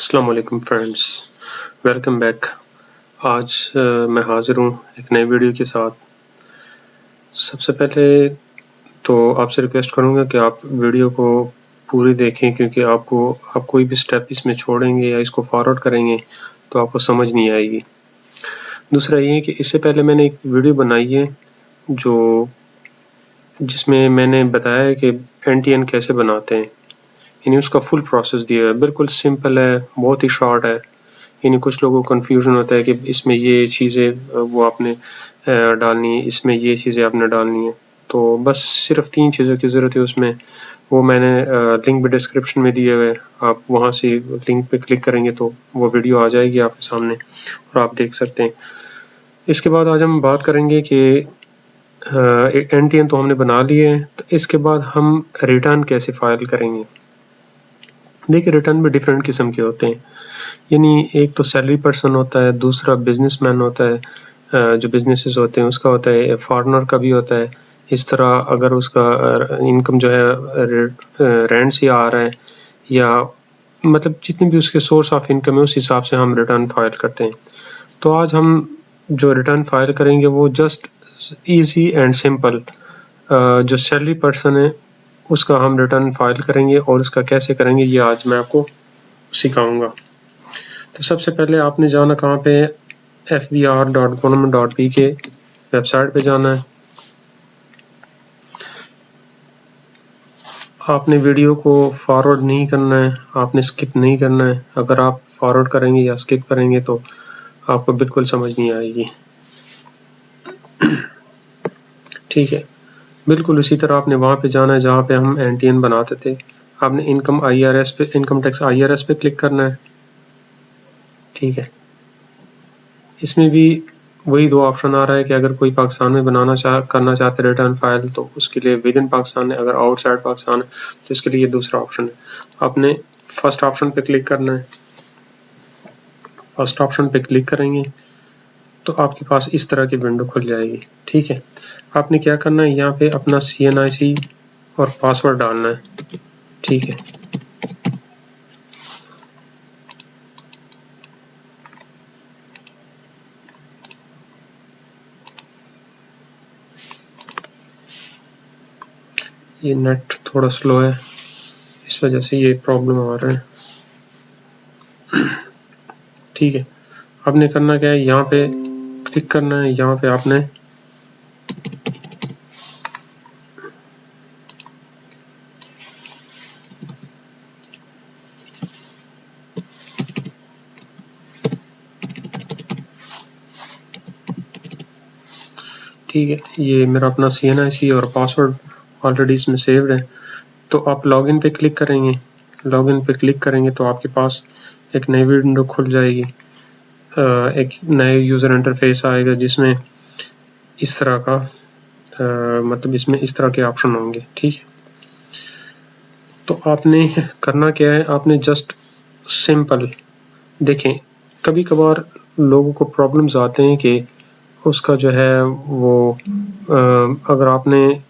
अस्सलाम वालेकुम friends, welcome back. आज मैं हाज़िर हूँ एक नई वीडियो के साथ। सबसे पहले तो आपसे रिक्वेस्ट करूँगा कि आप वीडियो को पूरी देखें, क्योंकि आप कोई भी स्टेप इसमें छोड़ेंगे या इसको फॉरवर्ड करेंगे तो आपको समझ नहीं आएगी। दूसरा ये है कि इससे पहले मैंने एक वीडियो बनाई है जिसमें मैंने बताया है कि एनटीएन कैसे बनाते हैं, यानी उसका फुल प्रोसेस दिया है। बिल्कुल सिंपल है, बहुत ही शॉर्ट है। यानी कुछ लोगों को कन्फ्यूजन होता है कि इसमें ये चीज़ें वो आपने डालनी है, इसमें ये चीज़ें आपने डालनी है। तो बस सिर्फ 3 चीज़ों की ज़रूरत है उसमें। वो मैंने लिंक भी डिस्क्रिप्शन में दिए हुए हैं, आप वहाँ से लिंक पे क्लिक करेंगे तो वो वीडियो आ जाएगी आपके सामने और आप देख सकते हैं। इसके बाद आज हम बात करेंगे कि एनटीएन तो हमने बना लिए है, तो इसके बाद हम रिटर्न कैसे फाइल करेंगे। देखिए, रिटर्न भी डिफरेंट किस्म के होते हैं। यानी एक तो सैलरी पर्सन होता है, दूसरा बिजनेसमैन होता है, जो बिजनेसेस होते हैं उसका होता है, फॉरेनर का भी होता है। इस तरह अगर उसका इनकम जो है रेंट से आ रहा है, या मतलब जितने भी उसके सोर्स ऑफ इनकम है उस हिसाब से हम रिटर्न फाइल करते हैं। तो आज हम जो रिटर्न फाइल करेंगे वो जस्ट इजी एंड सिंपल, जो सैलरी पर्सन है उसका हम रिटर्न फाइल करेंगे, और उसका कैसे करेंगे ये आज मैं आपको सिखाऊंगा। तो सबसे पहले आपने जाना कहाँ पे, fbr.government.pk वेबसाइट पे जाना है। आपने वीडियो को फॉरवर्ड नहीं करना है, आपने स्किप नहीं करना है। अगर आप फॉरवर्ड करेंगे या स्किप करेंगे तो आपको बिल्कुल समझ नहीं आएगी। ठीक है, बिल्कुल उसी तरह आपने वहाँ पे जाना है जहाँ पे हम एनटीएन बनाते थे। आपने इनकम टैक्स IRS पे क्लिक करना है। ठीक है, इसमें भी वही 2 ऑप्शन आ रहा है कि अगर कोई पाकिस्तान में करना चाहते रिटर्न फाइल तो उसके लिए विद इन पाकिस्तान है, अगर आउटसाइड पाकिस्तान है तो इसके लिए दूसरा ऑप्शन है। आपने फर्स्ट ऑप्शन पे क्लिक करना है। फर्स्ट ऑप्शन पे क्लिक करेंगे तो आपके पास इस तरह की विंडो खुल जाएगी। ठीक है, आपने क्या करना है, यहाँ पे अपना CNIC और पासवर्ड डालना है। ठीक है, ये नेट थोड़ा स्लो है, इस वजह से ये प्रॉब्लम आ रहा है। ठीक है, आपने करना क्या है, यहाँ पे क्लिक करना है। यहाँ पे आपने ठीक है, ये मेरा अपना CNIC और पासवर्ड ऑलरेडी इसमें सेव्ड है। तो आप लॉगिन पे क्लिक करेंगे। लॉगिन पे क्लिक करेंगे तो आपके पास एक नई विंडो खुल जाएगी। एक नए यूज़र इंटरफेस आएगा जिसमें इस तरह का मतलब इसमें इस तरह के ऑप्शन होंगे। ठीक है, तो आपने करना क्या है, आपने जस्ट सिंपल देखें, कभी कभार लोगों को प्रॉब्लम्स आते हैं कि उसका जो है वो अगर आपने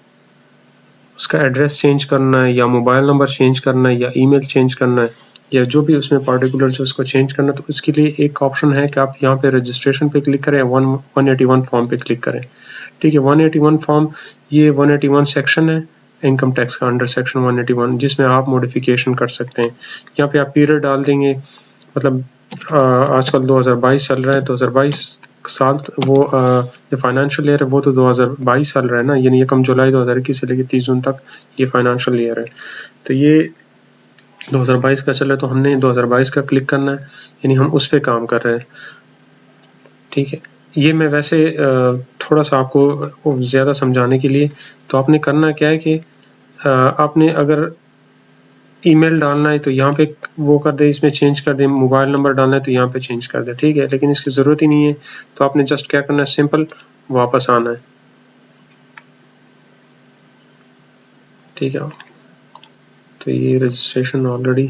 उसका एड्रेस चेंज करना है या मोबाइल नंबर चेंज करना है या ईमेल चेंज करना है या जो भी उसमें पर्टिकुलर जो उसको चेंज करना है, तो उसके लिए एक ऑप्शन है कि आप यहाँ पे रजिस्ट्रेशन पे क्लिक करें, 181 फॉर्म पे क्लिक करें। ठीक है, 181 फॉर्म, ये 181 सेक्शन है इनकम टैक्स का, अंडर सेक्शन 181, जिसमें आप मॉडिफिकेशन कर सकते हैं। यहाँ पे आप पीरियड डाल देंगे, मतलब आजकल 2022 चल रहा है, 2022 साल वो जो फाइनेंशियल ईयर है वो तो 2022 चल रहा है ना, यानी 1 जुलाई 2021 से लेकर 30 जून तक ये फाइनेंशियल ईयर है। तो ये 2022 का चल रहा है, तो हमने 2022 का क्लिक करना है, यानी हम उस पर काम कर रहे हैं। ठीक है, ये मैं वैसे थोड़ा सा आपको ज़्यादा समझाने के लिए, तो आपने करना क्या है कि आपने अगर ईमेल डालना है तो यहाँ पे वो कर दे, इसमें चेंज कर दे, मोबाइल नंबर डालना है तो यहाँ पे चेंज कर दे। ठीक है, लेकिन इसकी ज़रूरत ही नहीं है, तो आपने जस्ट क्या करना है, सिंपल वापस आना है। ठीक है, तो ये रजिस्ट्रेशन ऑलरेडी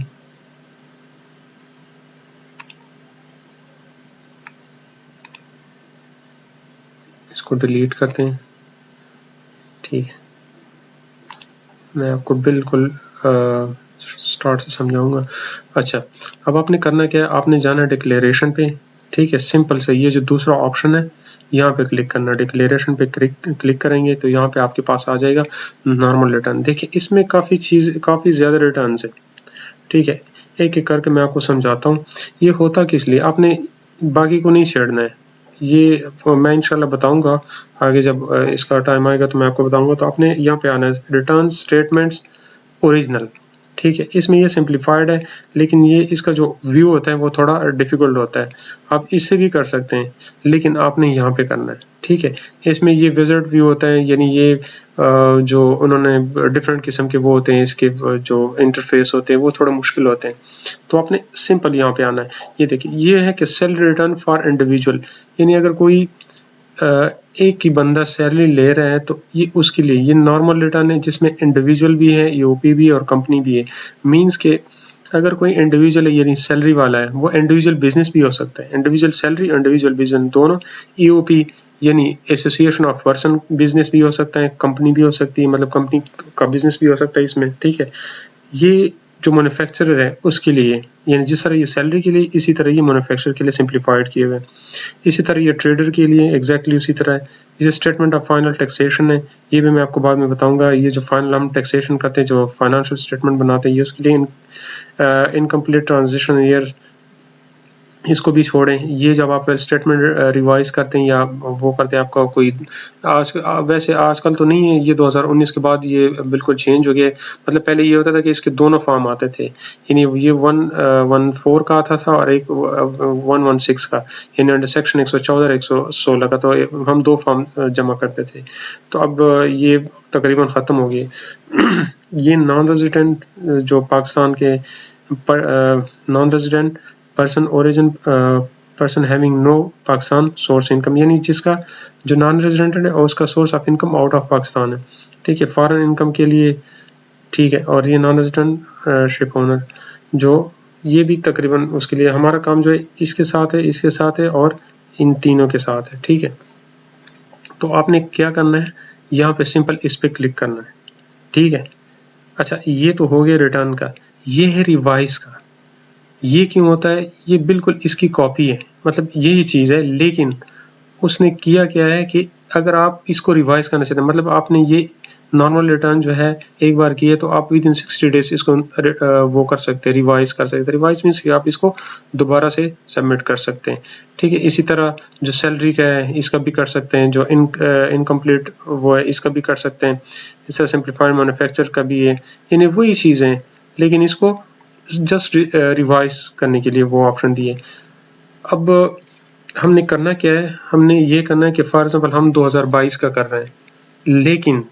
इसको डिलीट करते हैं। ठीक है, मैं आपको बिल्कुल स्टार्ट से समझाऊंगा। अच्छा, अब आपने करना क्या है, आपने जाना डिक्लेरेशन पे, ठीक है, सिंपल से ये जो दूसरा ऑप्शन है यहाँ पे क्लिक करना, डिक्लेरेशन पे क्लिक करेंगे तो यहाँ पे आपके पास आ जाएगा नॉर्मल रिटर्न। देखिए इसमें काफ़ी ज़्यादा रिटर्न है, ठीक है, एक एक करके मैं आपको समझाता हूँ। ये होता किस लिए, आपने बाकी को नहीं छेड़ना है, ये मैं इंशाल्लाह बताऊंगा आगे, जब इसका टाइम आएगा तो मैं आपको बताऊंगा। तो आपने यहाँ पे आना है रिटर्न स्टेटमेंट्स ओरिजिनल, ठीक है, इसमें ये सिंप्लीफाइड है, लेकिन ये इसका जो व्यू होता है वो थोड़ा डिफिकल्ट होता है। आप इससे भी कर सकते हैं, लेकिन आपने यहाँ पे करना है, ठीक है। इसमें ये विजिट व्यू होता है, यानी ये जो उन्होंने डिफरेंट किस्म के वो होते हैं, इसके जो इंटरफेस होते हैं वो थोड़ा मुश्किल होते हैं। तो आपने सिंपल यहाँ पे आना है। ये देखिए, ये है कि सैलरी रिटर्न फॉर इंडिविजुअल, यानी अगर कोई एक ही बंदा सैलरी ले रहा है तो ये उसके लिए ये नॉर्मल रिटर्न है, जिसमें इंडिविजुअल भी है, ईओपी भी है और कंपनी भी है। मींस के अगर कोई इंडिविजुअल है यानी सैलरी वाला है, वो इंडिविजुअल बिजनेस भी हो सकता है, इंडिविजुअल सैलरी इंडिविजुअल बिजनेस दोनों। ईओपी यानी एसोसिएशन ऑफ पर्सन बिजनेस भी हो सकता है, कंपनी भी हो सकती है, मतलब कंपनी का बिजनेस भी हो सकता है इसमें, ठीक है। ये जो मैन्युफैक्चरर है उसके लिए, यानी जिस तरह ये सैलरी के लिए, इसी तरह ये मैन्युफैक्चरर के लिए सिंप्लीफाइड किए हुए हैं। इसी तरह ये ट्रेडर के लिए एग्जैक्टली उसी तरह है। ये स्टेटमेंट ऑफ फाइनल टैक्सेशन है, ये भी मैं आपको बाद में बताऊंगा। ये जो फाइनल हम टैक्सेशन करते हैं, जो फाइनेंशियल स्टेटमेंट बनाते हैं, ये उसके लिए इनकम्प्लीट ट्रांजिशन ईयर, इसको भी छोड़ें। ये जब आप स्टेटमेंट रिवाइज करते हैं या वो करते हैं, आपका कोई वैसे आजकल तो नहीं है, ये 2019 के बाद ये बिल्कुल चेंज हो गया। मतलब पहले ये होता था कि इसके दोनों फॉर्म आते थे, यानी ये 114 का आता था और एक 116 का, यानी अंडर सेक्शन 114 और 116 का, तो हम दो फॉर्म जमा करते थे। तो अब ये तकरीबन ख़त्म हो गए। ये नॉन रेजिडेंट जो पाकिस्तान के non resident person origin person having no Pakistan source income, यानी जिसका जो नॉन रेजिडेंट है और उसका source of income out of Pakistan है, ठीक है, फॉरेन इनकम के लिए, ठीक है। और ये नॉन रेजिडेंट शिप ओनर, जो ये भी तकरीबन उसके लिए हमारा काम जो है इसके साथ है, इसके साथ है और इन तीनों के साथ है, ठीक है। तो आपने क्या करना है, यहाँ पे सिंपल इस पे क्लिक करना है, ठीक है। अच्छा, ये तो हो गया रिटर्न का। ये है रिवाइज का। ये क्यों होता है, ये बिल्कुल इसकी कॉपी है, मतलब यही चीज़ है, लेकिन उसने किया क्या है कि अगर आप इसको रिवाइज करना चाहते हैं, मतलब आपने ये नॉर्मल रिटर्न जो है एक बार किए, तो आप विद इन 60 डेज इसको वो कर सकते हैं, रिवाइज कर सकते हैं। रिवाइज मीन्स कि आप इसको दोबारा से सबमिट कर सकते हैं, ठीक है। इसी तरह जो सैलरी का है इसका भी कर सकते हैं, जो इनकम्प्लीट वो है इसका भी कर सकते हैं। इस तरह सिंप्लीफाइड मैन्युफैक्चर का भी है, यानी वही चीज़ें हैं, लेकिन इसको जस्ट रिवाइज करने के लिए वो ऑप्शन दिए। अब हमने करना क्या है, हमने ये करना है कि फॉर एग्जांपल हम 2022 का कर रहे हैं, लेकिन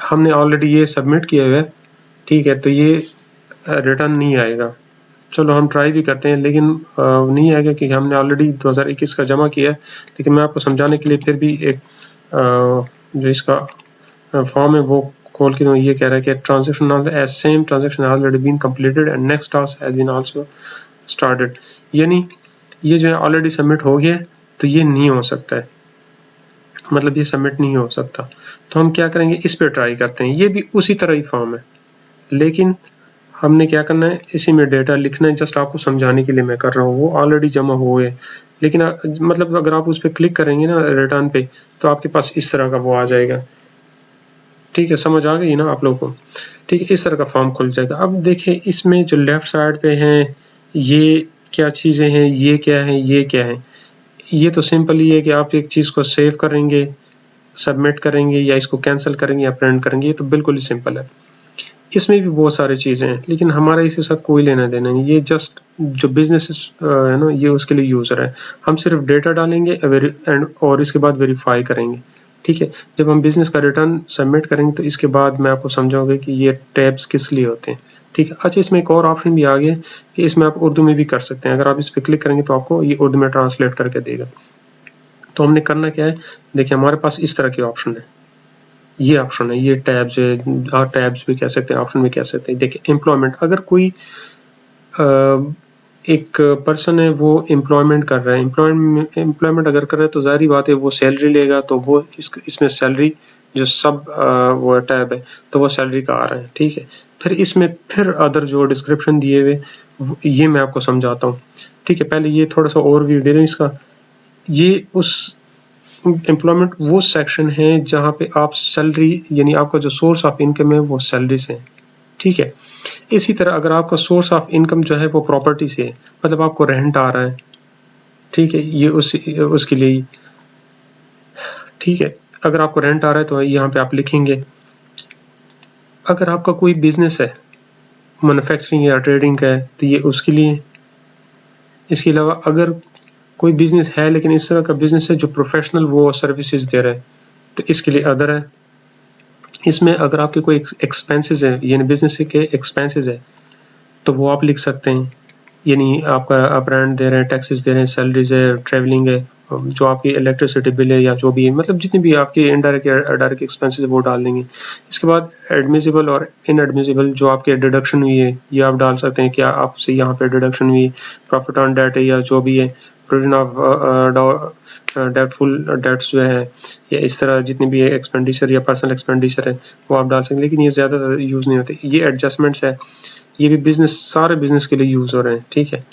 हमने ऑलरेडी ये सबमिट किया हुआ है, ठीक है, तो ये रिटर्न नहीं आएगा। चलो हम ट्राई भी करते हैं, लेकिन नहीं आएगा क्योंकि हमने ऑलरेडी 2021 का जमा किया है। लेकिन मैं आपको समझाने के लिए फिर भी एक जो इसका फॉर्म है वो खोल के ये कह रहा है कि transaction as same transaction already been completed and next task has been also started, यानी ये जो है ऑलरेडी सबमिट हो गया, तो ये नहीं हो सकता है, मतलब ये सबमिट नहीं हो सकता। तो हम क्या करेंगे, इस पे ट्राई करते हैं। ये भी उसी तरह ही फॉर्म है, लेकिन हमने क्या करना है, इसी में डेटा लिखना है। जस्ट आपको समझाने के लिए मैं कर रहा हूँ, वो ऑलरेडी जमा हुए, लेकिन मतलब अगर आप उस पर क्लिक करेंगे ना रिटर्न पे, तो आपके पास इस तरह का वो आ जाएगा, ठीक है। समझ आ गई ना आप लोगों को, ठीक है। इस तरह का फॉर्म खुल जाएगा। अब देखिए इसमें जो लेफ्ट साइड पे हैं, ये क्या चीज़ें हैं, ये क्या है, ये क्या है। ये तो सिंपल ही है कि आप एक चीज़ को सेव करेंगे, सबमिट करेंगे, या इसको कैंसिल करेंगे या प्रिंट करेंगे। ये तो बिल्कुल ही सिंपल है। इसमें भी बहुत सारी चीज़ें हैं, लेकिन हमारा इसके साथ कोई लेना देना नहीं। ये जस्ट जो बिजनेस है ना, ये उसके लिए यूज़र है। हम सिर्फ डेटा डालेंगे और इसके बाद वेरीफाई करेंगे, ठीक है। जब हम बिजनेस का रिटर्न सबमिट करेंगे तो इसके बाद मैं आपको समझाऊंगा कि ये टैब्स किस लिए होते हैं, ठीक है। अच्छा, इसमें एक और ऑप्शन भी आ गया कि इसमें आप उर्दू में भी कर सकते हैं। अगर आप इस पर क्लिक करेंगे तो आपको ये उर्दू में ट्रांसलेट करके देगा। तो हमने करना क्या है, देखिए हमारे पास इस तरह के ऑप्शन है, ये ऑप्शन है, ये टैब्स है, टैब्स भी कह सकते हैं, ऑप्शन भी कह सकते हैं। देखिए एम्प्लॉयमेंट, अगर कोई एक पर्सन है वो एम्प्लॉयमेंट कर रहा है, एम्प्लॉयमेंट अगर कर रहा है तो जाहिर बात है वो सैलरी लेगा, तो वो इसमें सैलरी जो सब वो टैब है तो वो सैलरी का आ रहा है, ठीक है। फिर इसमें फिर अदर जो डिस्क्रिप्शन दिए हुए ये मैं आपको समझाता हूँ, ठीक है। पहले ये थोड़ा सा ओवरव्यू दे दें इसका। ये उस एम्प्लॉयमेंट वो सेक्शन है जहाँ पे आप सैलरी यानी आपका जो सोर्स ऑफ इनकम है वो सैलरी से है, ठीक है। इसी तरह अगर आपका सोर्स ऑफ इनकम जो है वो प्रॉपर्टी से है, मतलब आपको रेंट आ रहा है, ठीक है, ये उसके लिए, ठीक है। अगर आपको रेंट आ रहा है तो यहाँ पे आप लिखेंगे। अगर आपका कोई बिजनेस है मैन्युफैक्चरिंग या ट्रेडिंग का है तो ये उसके लिए। इसके अलावा अगर कोई बिजनेस है लेकिन इस तरह का बिजनेस है जो प्रोफेशनल वो सर्विसेज दे रहा है तो इसके लिए अदर है। इसमें अगर आपके कोई एक्सपेंसेस है यानी बिजनेस के एक्सपेंसेस है तो वो आप लिख सकते हैं, यानी आपका आप रेंट दे रहे हैं, टैक्सेस दे रहे हैं, सैलरीज है, ट्रैवलिंग है, जो आपकी इलेक्ट्रिसिटी बिल है या जो भी है, मतलब जितने भी आपके इनडायरेक्ट या डायरेक्ट एक्सपेंसेस है वो डाल देंगे। इसके बाद एडमिसिबल और इनएडमिसिबल जो आपके डिडक्शन हुई है ये आप डाल सकते हैं कि आपसे यहाँ पे डिडक्शन हुई, प्रॉफिट ऑन डेट है या जो भी है, प्रोविजन ऑफ डेटफुल डेट्स जो है, या इस तरह जितनी भी एक्सपेंडिचर या पर्सनल एक्सपेंडिचर है वो आप डाल सकते हैं, लेकिन ये ज़्यादा यूज़ नहीं होते। ये एडजस्टमेंट्स है, ये भी बिजनेस सारे बिजनेस के लिए यूज़ हो रहे हैं, ठीक है।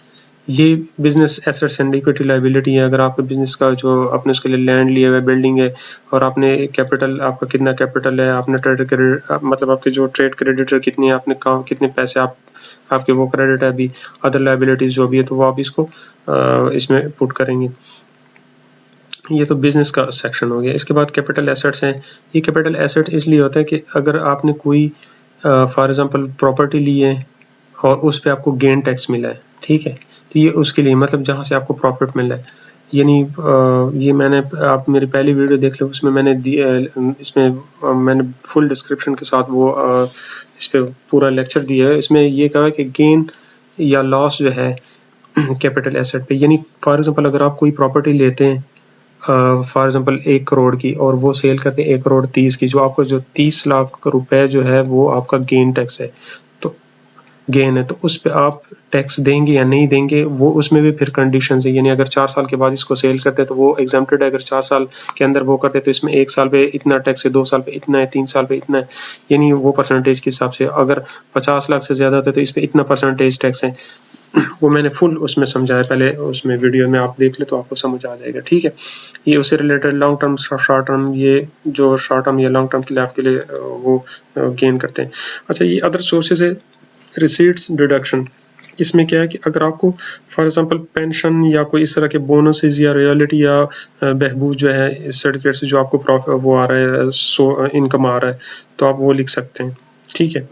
ये business assets and equity liability है। अगर आपके बिजनेस का जो आपने उसके लिए लैंड लिया हुआ है, बिल्डिंग है, और आपने कैपिटल, आपका कितना कैपिटल है, आपने ट्रेड क्रेडिट मतलब आपके जो ट्रेड क्रेडिटर कितनी है, आपने काम कितने पैसे आपके वो क्रेडिट है, अभी अदर लायबिलिटीज जो भी है तो वो आप इसको इसमें पुट करेंगे। ये तो बिजनेस का सेक्शन हो गया। इसके बाद कैपिटल एसेट्स हैं। ये कैपिटल एसेट इसलिए होता है कि अगर आपने कोई फॉर एग्जांपल प्रॉपर्टी ली है और उस पे आपको गेन टैक्स मिला है, ठीक है, तो ये उसके लिए मतलब जहाँ से आपको प्रॉफिट मिला है, यानी ये मैंने, आप मेरी पहली वीडियो देख लो, उसमें मैंने इसमें मैंने फुल डिस्क्रिप्शन के साथ वो इस पे पूरा लेक्चर दिया है। इसमें ये कहा है कि गेन या लॉस जो है कैपिटल एसेट पे, यानी फॉर एग्जांपल अगर आप कोई प्रॉपर्टी लेते हैं फॉर एग्जांपल 1 करोड़ की और वो सेल करते हैं 1 करोड़ 30 की, जो आपका जो 30 लाख रुपए जो है वो आपका गेन टैक्स है, तो गेन है, तो उस पे आप टैक्स देंगे या नहीं देंगे, वो उसमें भी फिर कंडीशंस है। यानी अगर 4 साल के बाद इसको सेल करते हैं तो वो एग्जम्प्टेड है, अगर 4 साल के अंदर वो करते हैं तो इसमें 1 साल पे इतना टैक्स है, 2 साल पे इतना है, 3 साल पे इतना है, यानी वो परसेंटेज के हिसाब से। अगर 50 लाख से ज्यादा होता है तो इस पे इतना परसेंटेज टैक्स है। वो मैंने फुल उसमें समझाया पहले, उसमें वीडियो में आप देख ले तो आपको समझ आ जाएगा, ठीक है। ये उससे related long term, short term, ये जो शॉर्ट टर्म या लॉन्ग टर्म के लिए आपके लिए वो गेन करते हैं। अच्छा, ये अदर सोर्सेज है, रिसीट्स डिडक्शन। इसमें क्या है कि अगर आपको फॉर एग्जांपल पेंशन या कोई इस तरह के बोनसेस या रॉयल्टी या बहबूद जो है इस सर्टिफिकेट से जो आपको प्रॉफिट वो आ रहा है, सो इनकम आ रहा है, तो आप वो लिख सकते हैं, ठीक है।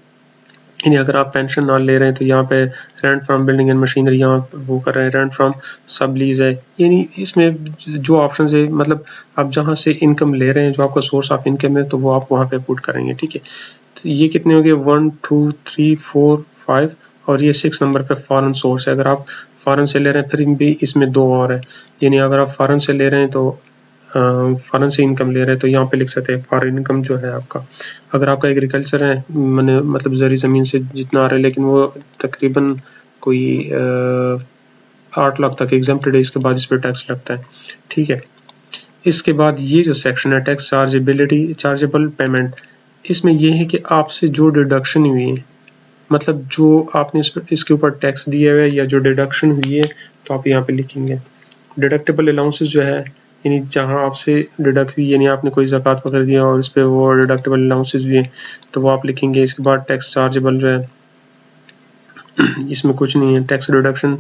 यानी अगर आप पेंशन ना ले रहे हैं तो यहाँ पे rent from building and machinery यहाँ वो कर रहे हैं, रेंट फ्रॉम सब लीज है, यानी इसमें जो ऑप्शन है, मतलब आप जहाँ से इनकम ले रहे हैं, जो आपका सोर्स ऑफ इनकम है, तो वो आप वहाँ पे पुट करेंगे, ठीक है। तो ये कितने हो गए, 1 2 3 4 5, और ये 6 नंबर पे फॉरेन सोर्स है। अगर आप फॉरेन से ले रहे हैं फिर भी इसमें 2 और है, यानी अगर आप फॉरेन से ले रहे हैं तो फॉरेन से इनकम ले रहे हैं तो यहाँ पे लिख सकते हैं फॉरेन इनकम जो है आपका। अगर आपका एग्रीकल्चर है, मैंने मतलब ज़री ज़मीन से जितना आ रहा है, लेकिन वो तकरीबन कोई 8 लाख तक एग्जम्प्टेड है, इसके बाद इस पर टैक्स लगता है, ठीक है। इसके बाद ये जो सेक्शन है टैक्स चार्जेबिलिटी, चार्जेबल पेमेंट, इसमें यह है कि आपसे जो डिडक्शन हुई है, मतलब जो आपने इसके ऊपर टैक्स दिया हुआ है या जो डिडक्शन हुई है, तो आप यहाँ पे लिखेंगे। डिडक्टेबल अलाउंसेस जो है, यानी जहाँ आपसे डिडक्ट हुई, यानी आपने कोई ज़कात वगैरह दिया और इस पर वो डिडक्टेबल अलाउंसेस भी है, तो वो आप लिखेंगे। इसके बाद टैक्स चार्जेबल जो है, इसमें कुछ नहीं है। टैक्स डिडक्शन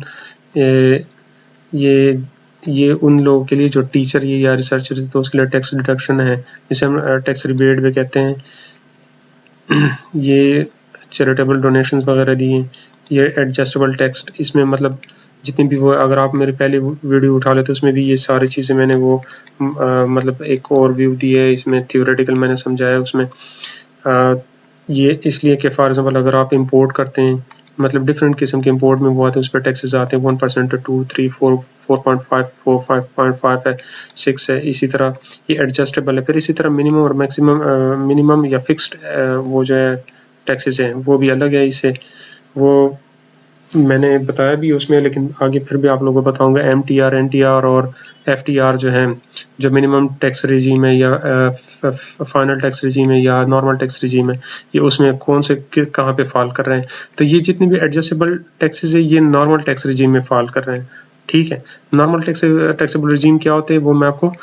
ये उन लोगों के लिए जो टीचर ये या रिसर्चर, तो उसके लिए टैक्स डिडक्शन है, जिसे हम टैक्स रिबेट भी कहते हैं। ये चैरिटेबल डोनेशंस वगैरह दिए। ये एडजस्टेबल टैक्स, इसमें मतलब जितनी भी वो, अगर आप मेरी पहली वीडियो उठा ले तो उसमें भी ये सारी चीज़ें मैंने वो मतलब एक और व्यू दी है, इसमें थियोरेटिकल मैंने समझाया उसमें। ये इसलिए कि फॉर एग्जांपल अगर आप इंपोर्ट करते हैं, मतलब डिफरेंट किस्म के इंपोर्ट में वो आते हैं, उस पर टैक्सेस आते हैं 1%, 2 3 4 4.5 4 5.5 है, 6 है, इसी तरह ये एडजस्टेबल है। फिर इसी तरह मिनिमम और मैक्सिमम, मिनिमम या फिक्स्ड वो जो है टैक्सेस हैं वो भी अलग है इससे। वो मैंने बताया भी उसमें, लेकिन आगे फिर भी आप लोगों को बताऊंगा MTR, NTR और FTR जो है, जो मिनिमम टैक्स रिजीम है या फाइनल टैक्स रिजीम है या नॉर्मल टैक्स रिजीम है, ये उसमें कौन से कहाँ पे फॉल कर रहे हैं। तो ये जितने भी एडजस्टेबल टैक्सेस है ये नॉर्मल टैक्स रिजीम में फॉल कर रहे हैं। ठीक है, नॉर्मल टैक्सेबल रिजीम क्या होते हैं वो मैं आपको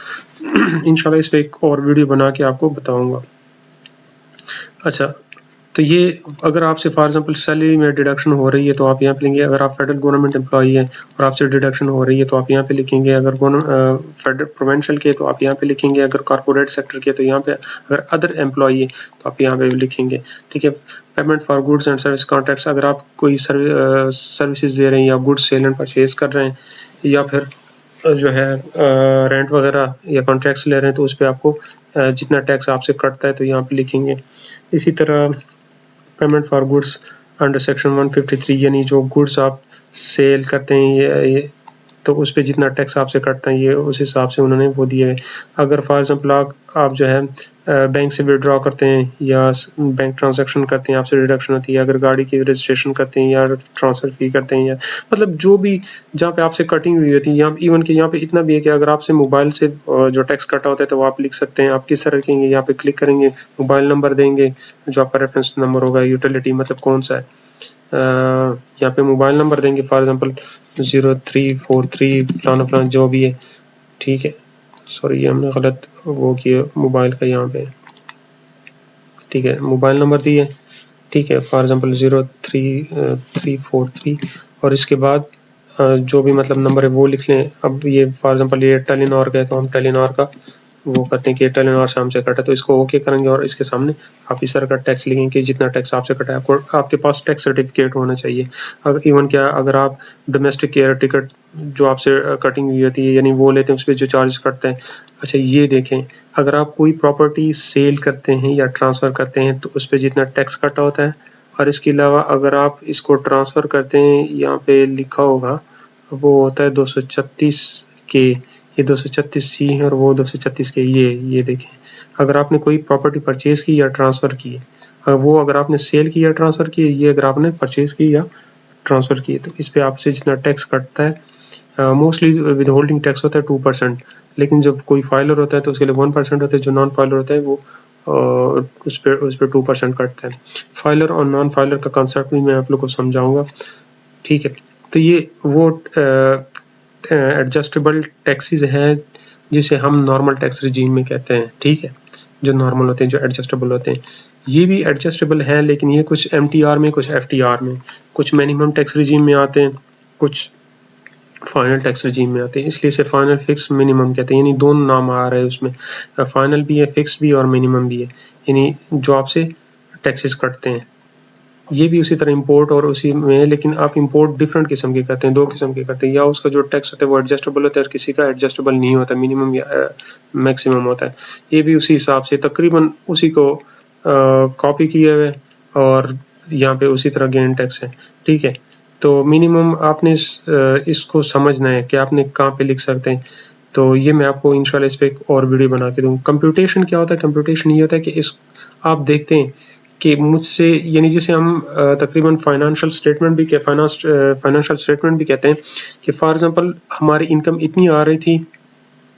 इंशाल्लाह इस पे एक और वीडियो बना के आपको बताऊंगा। अच्छा, तो ये अगर आपसे फॉर एग्जांपल सैलरी में डिडक्शन हो रही है तो आप यहाँ पे लेंगे। अगर आप फेडरल गवर्नमेंट एम्प्लॉई है और आपसे डिडक्शन हो रही है तो आप यहाँ पे लिखेंगे। अगर फेडरल प्रोविंशियल के तो आप यहाँ पे लिखेंगे। अगर कॉर्पोरेट सेक्टर के तो यहाँ पे, अगर अदर एम्प्लॉई है तो आप यहाँ पे लिखेंगे। ठीक है, payment for goods and service contracts, अगर आप कोई सर्विसेज दे रहे हैं या गुड्स सेल एंड परचेज कर रहे हैं या फिर जो है रेंट वगैरह या कॉन्ट्रैक्ट्स ले रहे हैं तो उस पर आपको जितना टैक्स आपसे कटता है तो यहाँ पे लिखेंगे। इसी तरह payment for goods under section 153, यानी जो गुड्स आप सेल करते हैं ये तो उस पर जितना टैक्स आपसे कटता है ये उस हिसाब से उन्होंने वो दिए है। अगर फॉर एग्जांपल आप जो है बैंक से विड्रॉ करते हैं या बैंक ट्रांजैक्शन करते हैं, आपसे डिडक्शन होती है। अगर गाड़ी की रजिस्ट्रेशन करते हैं या ट्रांसफर फी करते हैं, या मतलब जो भी जहाँ पे आपसे कटिंग हुई होती है, यहाँ इवन के यहाँ पे इतना भी है कि अगर आपसे मोबाइल से जो टैक्स कटा होता है तो वो आप लिख सकते हैं। आप किस तरह लिखेंगे, यहाँ पे क्लिक करेंगे, मोबाइल नंबर देंगे जो आपका रेफरेंस नंबर होगा, यूटिलिटी मतलब कौन सा है, यहाँ पे मोबाइल नंबर देंगे फॉर एग्जांपल 0343 फलाना फलाना जो भी है। ठीक है, सॉरी ये हमने गलत वो किया मोबाइल का यहाँ पे। ठीक है, मोबाइल नंबर दिए। ठीक है, फॉर एग्जांपल 03343 और इसके बाद जो भी मतलब नंबर है वो लिख लें। अब ये फॉर एग्जांपल ये टेलीनॉर का है तो हम टेलीनॉर का वो करते हैं कि टेलीनॉर से हमसे कटा, तो इसको ओके करेंगे और इसके सामने आप इस तरह का टैक्स लिखेंगे कि जितना टैक्स आपसे कटा है। आपको आपके पास टैक्स सर्टिफिकेट होना चाहिए। अगर इवन क्या अगर आप डोमेस्टिक एयर टिकट जो आपसे कटिंग हुई होती है यानी वो लेते हैं उस पर जो चार्ज कटते हैं। अच्छा ये देखें, अगर आप कोई प्रॉपर्टी सेल करते हैं या ट्रांसफ़र करते हैं तो उस पर जितना टैक्स कटा होता है, और इसके अलावा अगर आप इसको ट्रांसफ़र करते हैं यहाँ पे लिखा होगा वो होता है 236 के, ये 236 सी है और वो 236 के ये देखें। अगर आपने कोई प्रॉपर्टी परचेज की या ट्रांसफ़र की है, वो अगर आपने सेल की या ट्रांसफ़र की, ये अगर आपने परचेज की या ट्रांसफ़र की तो इस पर आपसे जितना टैक्स कटता है मोस्टली विद होल्डिंग टैक्स होता है 2%, लेकिन जब कोई फाइलर होता है तो उसके लिए 1% होता है। जो नॉन फाइलर होता है वो उस पर 2% कटता है। फाइलर और नॉन फाइलर का कॉन्सेप्ट भी मैं आप लोग को समझाऊंगा। ठीक है, तो ये वो एडजस्टेबल टैक्सेस हैं जिसे हम नॉर्मल टैक्स रिजीम में कहते हैं। ठीक है, जो नॉर्मल होते हैं, जो एडजस्टेबल होते हैं, ये भी एडजस्टेबल है लेकिन ये कुछ MTR में, कुछ FTR में, कुछ मिनिमम टैक्स रिजीम में आते हैं, कुछ फाइनल टैक्स रिजीम में आते हैं। इसलिए इसे फाइनल फिक्स मिनिमम कहते हैं, यानी दोनों नाम आ रहे हैं उसमें, फाइनल भी है, फिक्स भी और मिनिमम भी है, यानी जो आपसे टैक्सेस कटते हैं। ये भी उसी तरह इंपोर्ट और उसी में, लेकिन आप इंपोर्ट डिफरेंट किस्म के करते हैं, दो किस्म के करते हैं। या उसका जो टैक्स होता है वो एडजस्टेबल होता है और किसी का एडजस्टेबल नहीं होता, मिनिमम या मैक्सिमम होता है। ये भी उसी हिसाब से तकरीबन उसी को कॉपी किए हुए और यहाँ पे उसी तरह गेन टैक्स है। ठीक है, तो मिनिमम आपने इसको समझना है कि आपने कहाँ पे लिख सकते हैं। तो ये मैं आपको इंशाल्लाह इस पे एक और वीडियो बना के दूँ। कंप्यूटेशन क्या होता है? कंप्यूटेशन ये होता है कि इस आप देखते हैं कि मुझसे यानी जिसे हम तकरीबन फाइनेंशियल स्टेटमेंट भी फाइनेंशियल स्टेटमेंट भी कहते हैं कि फॉर एग्जांपल हमारी इनकम इतनी आ रही थी,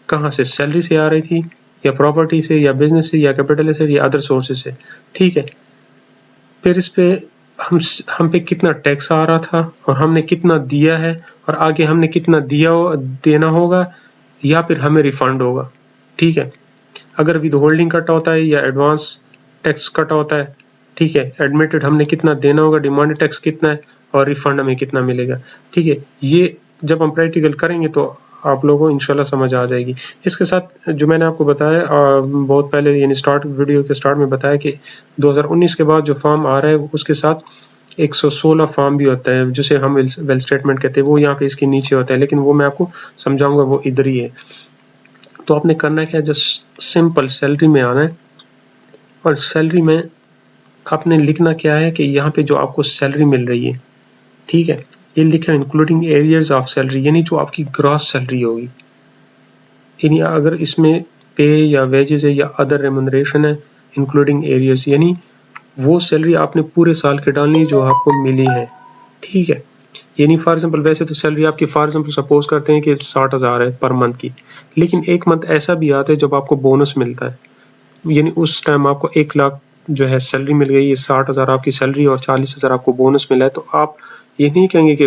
कहाँ से? सैलरी से आ रही थी या प्रॉपर्टी से या बिजनेस से या कैपिटल से या अदर सोर्सेज से। ठीक है, फिर इस पे हम पे कितना टैक्स आ रहा था और हमने कितना दिया है और आगे हमने कितना देना होगा या फिर हमें रिफंड होगा। ठीक है, अगर विद होल्डिंग कट होता है या एडवांस टैक्स कट होता है, ठीक है, एडमिटेड हमने कितना देना होगा, डिमांडेड टैक्स कितना है और रिफंड हमें कितना मिलेगा। ठीक है, ये जब हम प्रैक्टिकल करेंगे तो आप लोगों को इंशाल्लाह समझ आ जाएगी। इसके साथ जो मैंने आपको बताया बहुत पहले यानी वीडियो के स्टार्ट में बताया कि 2019 के बाद जो फॉर्म आ रहा है उसके साथ 116 फॉर्म भी होता है जिसे हम वेल स्टेटमेंट कहते हैं, वो यहाँ पे इसके नीचे होता है, लेकिन वो मैं आपको समझाऊंगा, वो इधर ही है। तो आपने करना क्या है, जस्ट सिंपल सैलरी में आना है और सैलरी में आपने लिखना क्या है कि यहाँ पे जो आपको सैलरी मिल रही है, ठीक है, ये लिखना इंक्लूडिंग एरियर्स ऑफ सैलरी, यानी जो आपकी ग्रॉस सैलरी होगी, यानी अगर इसमें पे या वेजेस है या अदर रेमुनरेशन है इंक्लूडिंग एरियर्स, यानी वो सैलरी आपने पूरे साल के डालनी जो आपको मिली है। ठीक है, यानी फॉर एग्जांपल वैसे तो सैलरी आपकी फॉर एग्जांपल सपोज करते हैं कि 60,000 है पर मंथ की, लेकिन एक मंथ ऐसा भी आता है जब आपको बोनस मिलता है, यानी उस टाइम आपको 1 लाख जो है सैलरी मिल गई, ये 60,000 आपकी सैलरी और 40,000 आपको बोनस मिला है, तो आप ये नहीं कहेंगे कि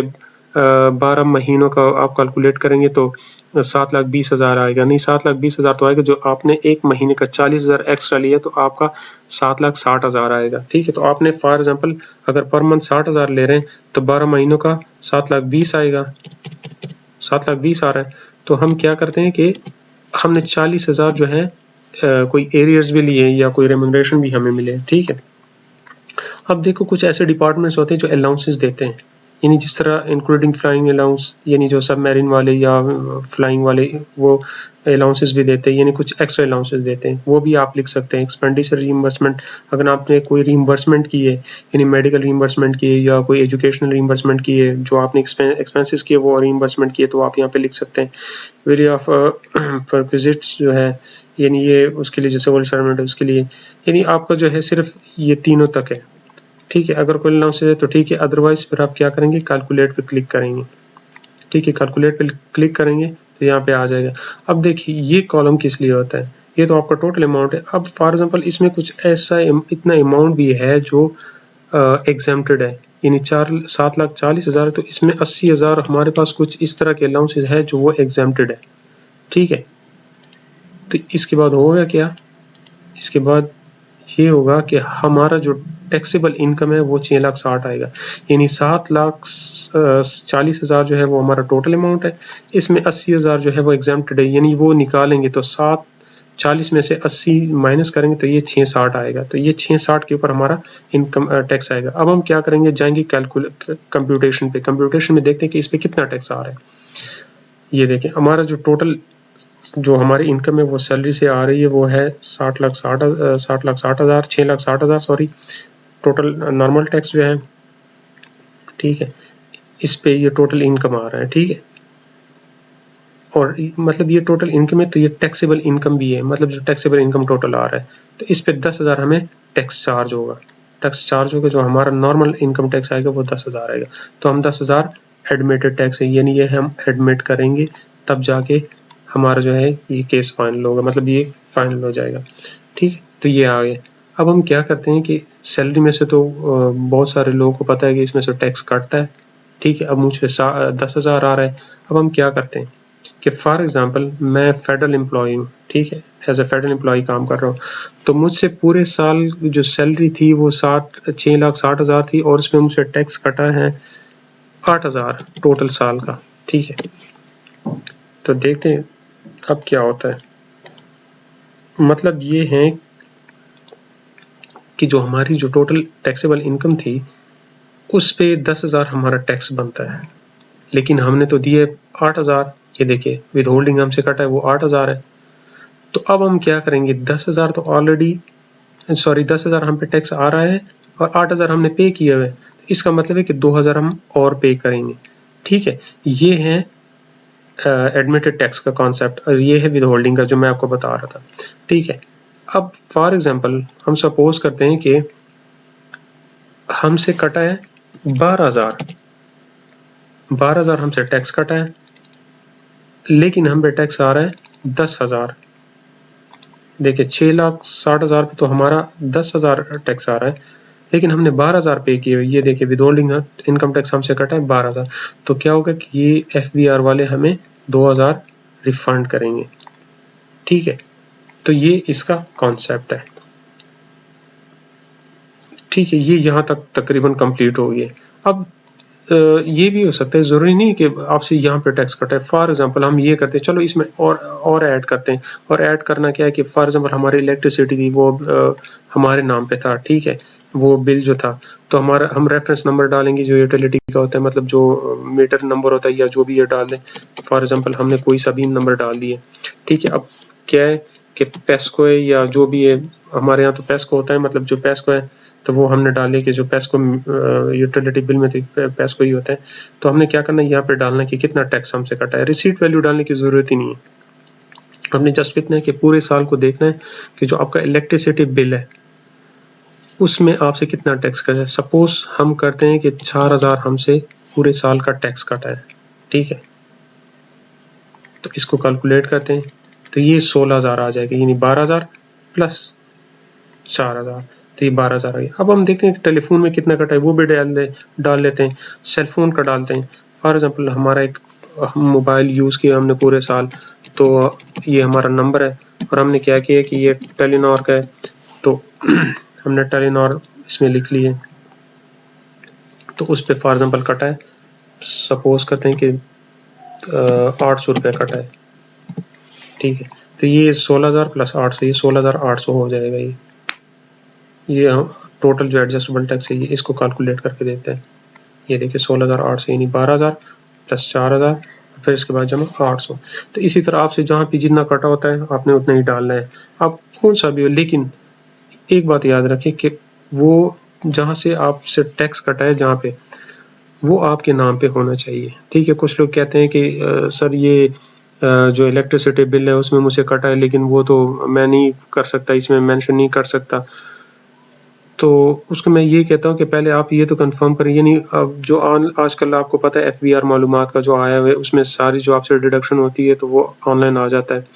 12 महीनों का आप कैलकुलेट करेंगे तो 7,20,000 आएगा, नहीं 7,20,000 तो आएगा, जो आपने एक महीने का 40,000 एक्स्ट्रा लिया तो आपका 7,60,000 आएगा। ठीक है, तो आपने फॉर एग्जांपल अगर पर मंथ 60,000 ले रहे हैं तो 12 महीनों का 7,20,000 आएगा, 7,20,000 आ रहा है। तो हम क्या करते हैं कि हमने 40,000 जो है कोई एरियर्स भी लिए या कोई रेम्यूनरेशन भी हमें मिले। ठीक है, अब देखो कुछ ऐसे डिपार्टमेंट्स होते हैं जो अलाउंसेस देते हैं, यानी जिस तरह इंक्लूडिंग फ्लाइंग अलाउंस, यानी जो सबमरीन वाले या फ्लाइंग वाले वो अलाउंसेस भी देते हैं, यानी कुछ एक्स्ट्रा अलाउंसेस देते हैं, वो भी आप लिख सकते हैं। एक्सपेंडिचर रीइंबर्समेंट, अगर आपने कोई रीइंबर्समेंट की है, यानी मेडिकल रीइंबर्समेंट की है या कोई एजुकेशनल रीइंबर्समेंट की है, जो आपने एक्सपेंसेस किए वो रीइंबर्समेंट किए, तो आप यहाँ पे लिख सकते हैं। वेरी ऑफ परक्विजिट्स जो है, यानी ये उसके लिए जो सिविल सर्वेंट है उसके लिए, यानी आपका जो है सिर्फ ये तीनों तक है। ठीक है, अगर कोई अलाउंस है तो ठीक है, अदरवाइज फिर आप क्या करेंगे, कैलकुलेट पे क्लिक करेंगे। ठीक है, कैलकुलेट पे क्लिक करेंगे तो यहाँ पे आ जाएगा। अब देखिए ये कॉलम किस लिए होता है, ये तो आपका टोटल अमाउंट है। अब फॉर एग्जांपल इसमें कुछ ऐसा इतना अमाउंट भी है जो एग्जेम्प्टेड है, यानी 7,40,000, तो इसमें 80,000 हमारे पास कुछ इस तरह के अलाउंसेज है जो वो एग्जेम्प्टेड है। ठीक है, तो इसके बाद होगा क्या, इसके बाद ये होगा कि हमारा जो टैक्सेबल इनकम है वो 6,60,000 आएगा, यानी 7,40,000 जो है वो हमारा टोटल अमाउंट है, इसमें 80,000 जो है वो एग्जेम्प्टेड है, यानी वो निकालेंगे तो 740 में से 80 माइनस करेंगे तो ये 660 आएगा, तो ये 660 के ऊपर हमारा इनकम टैक्स आएगा। अब हम क्या करेंगे, जाएंगे कंप्यूटेशन पे, कंप्यूटेशन में देखते हैं कि इस पे कितना टैक्स आ रहा है। ये देखें हमारा जो टोटल जो हमारी इनकम है वो सैलरी से आ रही है वो है 6,60,000 सॉरी, टोटल नॉर्मल टैक्स जो है। ठीक है, इस पे ये टोटल इनकम आ रहा है। ठीक है, और मतलब ये टोटल इनकम है तो ये टैक्सेबल इनकम भी है, मतलब जो टैक्सेबल इनकम टोटल आ रहा है, तो इस पे 10,000 हमें टैक्स चार्ज होगा, टैक्स चार्ज होगा, जो हमारा नॉर्मल इनकम टैक्स आएगा वो 10,000 आएगा, तो हम 10,000 एडमिटेड टैक्स है, यानी ये हम एडमिट करेंगे तब जाके हमारा जो है ये केस फाइनल होगा, मतलब ये फाइनल हो जाएगा। ठीक है, तो ये आ गया। अब हम क्या करते हैं कि सैलरी में से तो बहुत सारे लोगों को पता है कि इसमें से टैक्स कटता है। ठीक है, अब मुझे 10,000 आ रहा है। अब हम क्या करते हैं कि फॉर एग्जांपल मैं फेडरल एम्प्लॉय हूँ, ठीक है, एज ए फेडरल एम्प्लॉय काम कर रहा हूँ, तो मुझसे पूरे साल जो सैलरी थी वो 6,60,000 थी, और इसमें मुझसे टैक्स कटा है 8,000 टोटल साल का। ठीक है, तो देखते हैं अब क्या होता है। मतलब ये है कि जो हमारी जो टोटल टैक्सेबल इनकम थी उस पे 10,000 हमारा टैक्स बनता है, लेकिन हमने तो दिए 8,000, ये देखिए विद होल्डिंग हमसे कटा है वो 8,000 है। तो अब हम क्या करेंगे, 10,000 तो ऑलरेडी, सॉरी 10,000 हम पे टैक्स आ रहा है और 8,000 हमने पे किया हुआ है, इसका मतलब है कि 2,000 हम और पे करेंगे। ठीक है, ये है एडमिटेड टैक्स का कॉन्सेप्ट, और ये है विद होल्डिंग का जो मैं आपको बता रहा था। ठीक है, अब फॉर एग्जांपल हम सपोज करते हैं कि हमसे कटा है 12,000 हमसे टैक्स कटा है, लेकिन हम पे टैक्स आ रहा है 10,000। देखिए 6,60,000 पे तो हमारा 10,000 टैक्स आ रहा है, लेकिन हमने 12,000 पे किए। ये देखिए विद होल्डिंग इनकम टैक्स हमसे कटा है 12,000, तो क्या होगा कि ये FBR वाले हमें 2,000 रिफंड करेंगे। ठीक है, तो ये इसका कॉन्सेप्ट है। ठीक है, ये यहाँ तक तकरीबन कंप्लीट हो गई। अब ये भी हो सकता है, ज़रूरी नहीं कि आपसे यहाँ पे टैक्स कटे। फॉर एग्जांपल हम ये करते हैं, चलो इसमें और ऐड करते हैं, और ऐड करना क्या है कि फॉर एग्जांपल हमारी इलेक्ट्रिसिटी थी वो हमारे नाम पे था। ठीक है, वो बिल जो था, तो हमारा हम रेफरेंस नंबर डालेंगे जो यूटिलिटी का होता है, मतलब जो मीटर नंबर होता है या जो भी ये डाल दें। फॉर एग्जाम्पल हमने कोई सा भी नंबर डाल दिए। ठीक है, अब क्या है कि पेस्को है या जो भी है, हमारे यहाँ तो पेस्को होता है, मतलब जो पेस्को है तो वो हमने डाले कि जो पेस्को यूटिलिटी बिल में पेस्को ही होता है। तो हमने क्या करना है, यहाँ पे डालना है कि कितना टैक्स हमसे कटा है। रिसीट वैल्यू डालने की जरूरत ही नहीं है, हमने जस्ट इतना है कि पूरे साल को देखना है कि जो आपका इलेक्ट्रिसिटी बिल है उसमें आपसे कितना टैक्स कटा है। सपोज हम करते हैं कि 4,000 हमसे पूरे साल का टैक्स कटा है, ठीक है। तो इसको कैलकुलेट करते हैं, तो ये 16,000 आ जाएगा, यानी 12,000 प्लस 4,000, तो ये 12,000 आ गया। अब हम देखते हैं कि टेलीफोन में कितना कटा है, वो भी डाल लेते हैं, सेलफोन का डालते हैं। फॉर एग्जांपल हमारा एक मोबाइल यूज़ किया हमने पूरे साल, तो ये हमारा नंबर है और हमने क्या किया कि ये टेलीनॉर का है, तो हमने टेलीनॉर इसमें लिख लिए, तो उस पर फॉर एग्जांपल कटा है, सपोज करते हैं कि 800 रुपये कटा है, ठीक है। तो ये 16,000 प्लस 800, ये 16,800 हो जाएगा। ये हम टोटल जो एडजस्टेबल टैक्स है ये इसको कैलकुलेट करके देते हैं। ये देखिए 16,800 यानी 12,000 प्लस 4,000, फिर इसके बाद जमा 800। तो इसी तरह आपसे जहाँ पे जितना कटा होता है आपने उतना ही डालना है, आप कौन सा भी हो। लेकिन एक बात याद रखें कि वो जहाँ से आपसे टैक्स कटा है जहाँ पे, वो आपके नाम पे होना चाहिए, ठीक है। कुछ लोग कहते हैं कि सर ये जो इलेक्ट्रिसिटी बिल है उसमें मुझसे कटा है, लेकिन वो तो मैं नहीं कर सकता, इसमें मेंशन नहीं कर सकता। तो उसको मैं ये कहता हूँ कि पहले आप ये तो कंफर्म करें, यानी अब जो आजकल आपको पता है FBR मालूमात का जो आया हुआ है, उसमें सारी जो आपसे डिडक्शन होती है तो वो ऑनलाइन आ जाता है।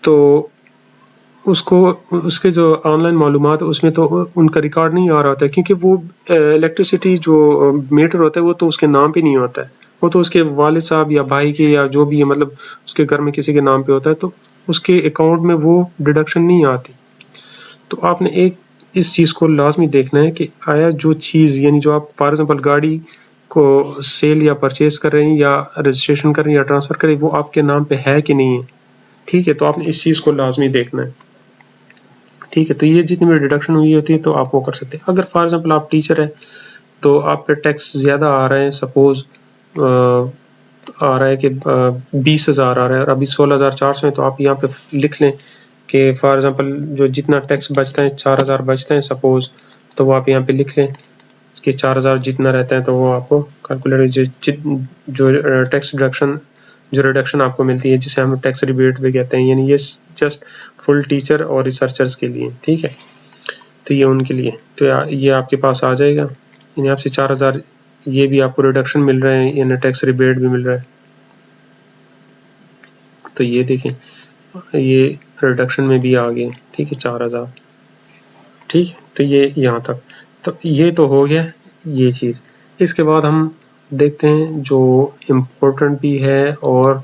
तो उसको उसके जो ऑनलाइन मालूमात है उसमें तो उनका रिकॉर्ड नहीं आ रहा होता है, क्योंकि वो इलेक्ट्रिसिटी जो मीटर होता है वो तो उसके नाम पे नहीं होता है, वो तो उसके वालिद साहब या भाई के या जो भी है, मतलब उसके घर में किसी के नाम पे होता है, तो उसके अकाउंट में वो डिडक्शन नहीं आती। तो आपने एक इस चीज़ को लाजमी देखना है कि आया जो चीज़, यानी जो आप फॉर एग्जांपल गाड़ी को सेल या परचेज कर रहे हैं या रजिस्ट्रेशन कर रहे हैं या ट्रांसफ़र कर रहे हैं, वो आपके नाम पे है कि नहीं है, ठीक है। तो आपने इस चीज़ को लाजमी देखना है, ठीक है। तो ये जितनी भी डिडक्शन हुई होती है तो आप वो कर सकते हैं। अगर फॉर एग्जांपल आप टीचर हैं तो आप पे टैक्स ज़्यादा आ रहा है, सपोज आ रहा है कि 20,000 आ रहा है और अभी 16,400 है, तो आप यहाँ पे लिख लें कि फॉर एग्जांपल जो जितना टैक्स बचता है 4,000 बचता है सपोज, तो वो आप यहाँ पे लिख लें कि 4,000 जितना रहता है, तो वो आपको कैलकुलेट जो टैक्स डिडक्शन जो रिडक्शन आपको मिलती है, जिसे हम टैक्स रिबेट भी कहते हैं, यानी ये जस्ट फुल टीचर और रिसर्चर्स के लिए, ठीक है। तो ये उनके लिए, तो ये आपके पास आ जाएगा, यानी आपसे 4,000 ये भी आपको रिडक्शन मिल रहे हैं, यानी टैक्स रिबेट भी मिल रहा है। तो ये देखें, ये रिडक्शन में भी आ गए, ठीक है, 4,000, ठीक है। तो ये यहाँ तक, तो ये तो हो गया ये चीज़। इसके बाद हम देखते हैं जो इम्पोर्टेंट भी है और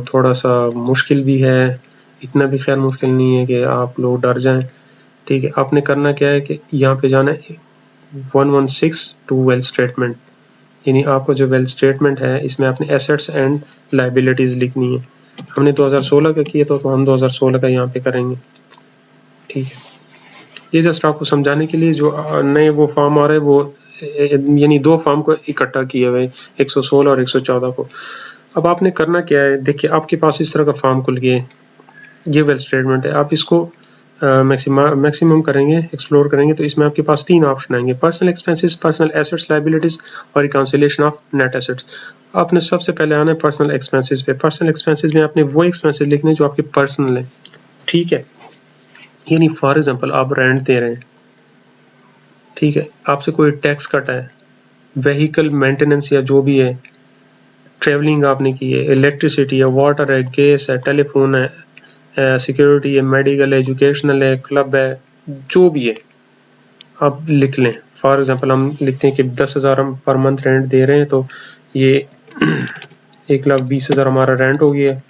थोड़ा सा मुश्किल भी है, इतना भी खैर मुश्किल नहीं है कि आप लोग डर जाएं, ठीक है। आपने करना क्या है कि यहाँ पे जाना है 116 टू वेल्थ स्टेटमेंट, यानी आपको जो वेल्थ स्टेटमेंट है इसमें आपने एसेट्स एंड लाइबिलिटीज़ लिखनी है। हमने 2016 का किया तो हम 2016 का यहाँ पे करेंगे, ठीक है। ये जस्ट आपको समझाने के लिए, जो नए वो फॉर्म आ रहे हैं वो यानी दो फॉर्म को इकट्ठा किए हुए 116 और 114 को। अब आपने करना क्या है, देखिए आपके पास इस तरह का फॉर्म खुल गया, ये वेल्थ स्टेटमेंट है। आप इसको मैक्सिमम करेंगे, एक्सप्लोर करेंगे, तो इसमें आपके पास 3 ऑप्शन आएंगे, personal expenses, personal assets liabilities और रिकॉन्सिलिएशन ऑफ नेट एसेट्स। आपने सबसे पहले आना है पर्सनल एक्सपेंसेस पे। पर्सनल एक्सपेंसेस में आपने वो एक्सपेंसेस लिखने जो आपके पर्सनल है, ठीक है। यानी फॉर एग्जांपल आप रेंट दे रहे हैं, ठीक है, आपसे कोई टैक्स कटा है, व्हीकल मेंटेनेंस या जो भी है, ट्रेवलिंग आपने की है, इलेक्ट्रिसिटी है, वाटर है, गैस है, टेलीफोन है, सिक्योरिटी है, मेडिकल है, एजुकेशनल है, क्लब है, जो भी है आप लिख लें। फॉर एग्जांपल हम लिखते हैं कि 10,000 हम पर मंथ रेंट दे रहे हैं, तो ये 1,20,000 हमारा रेंट हो गया।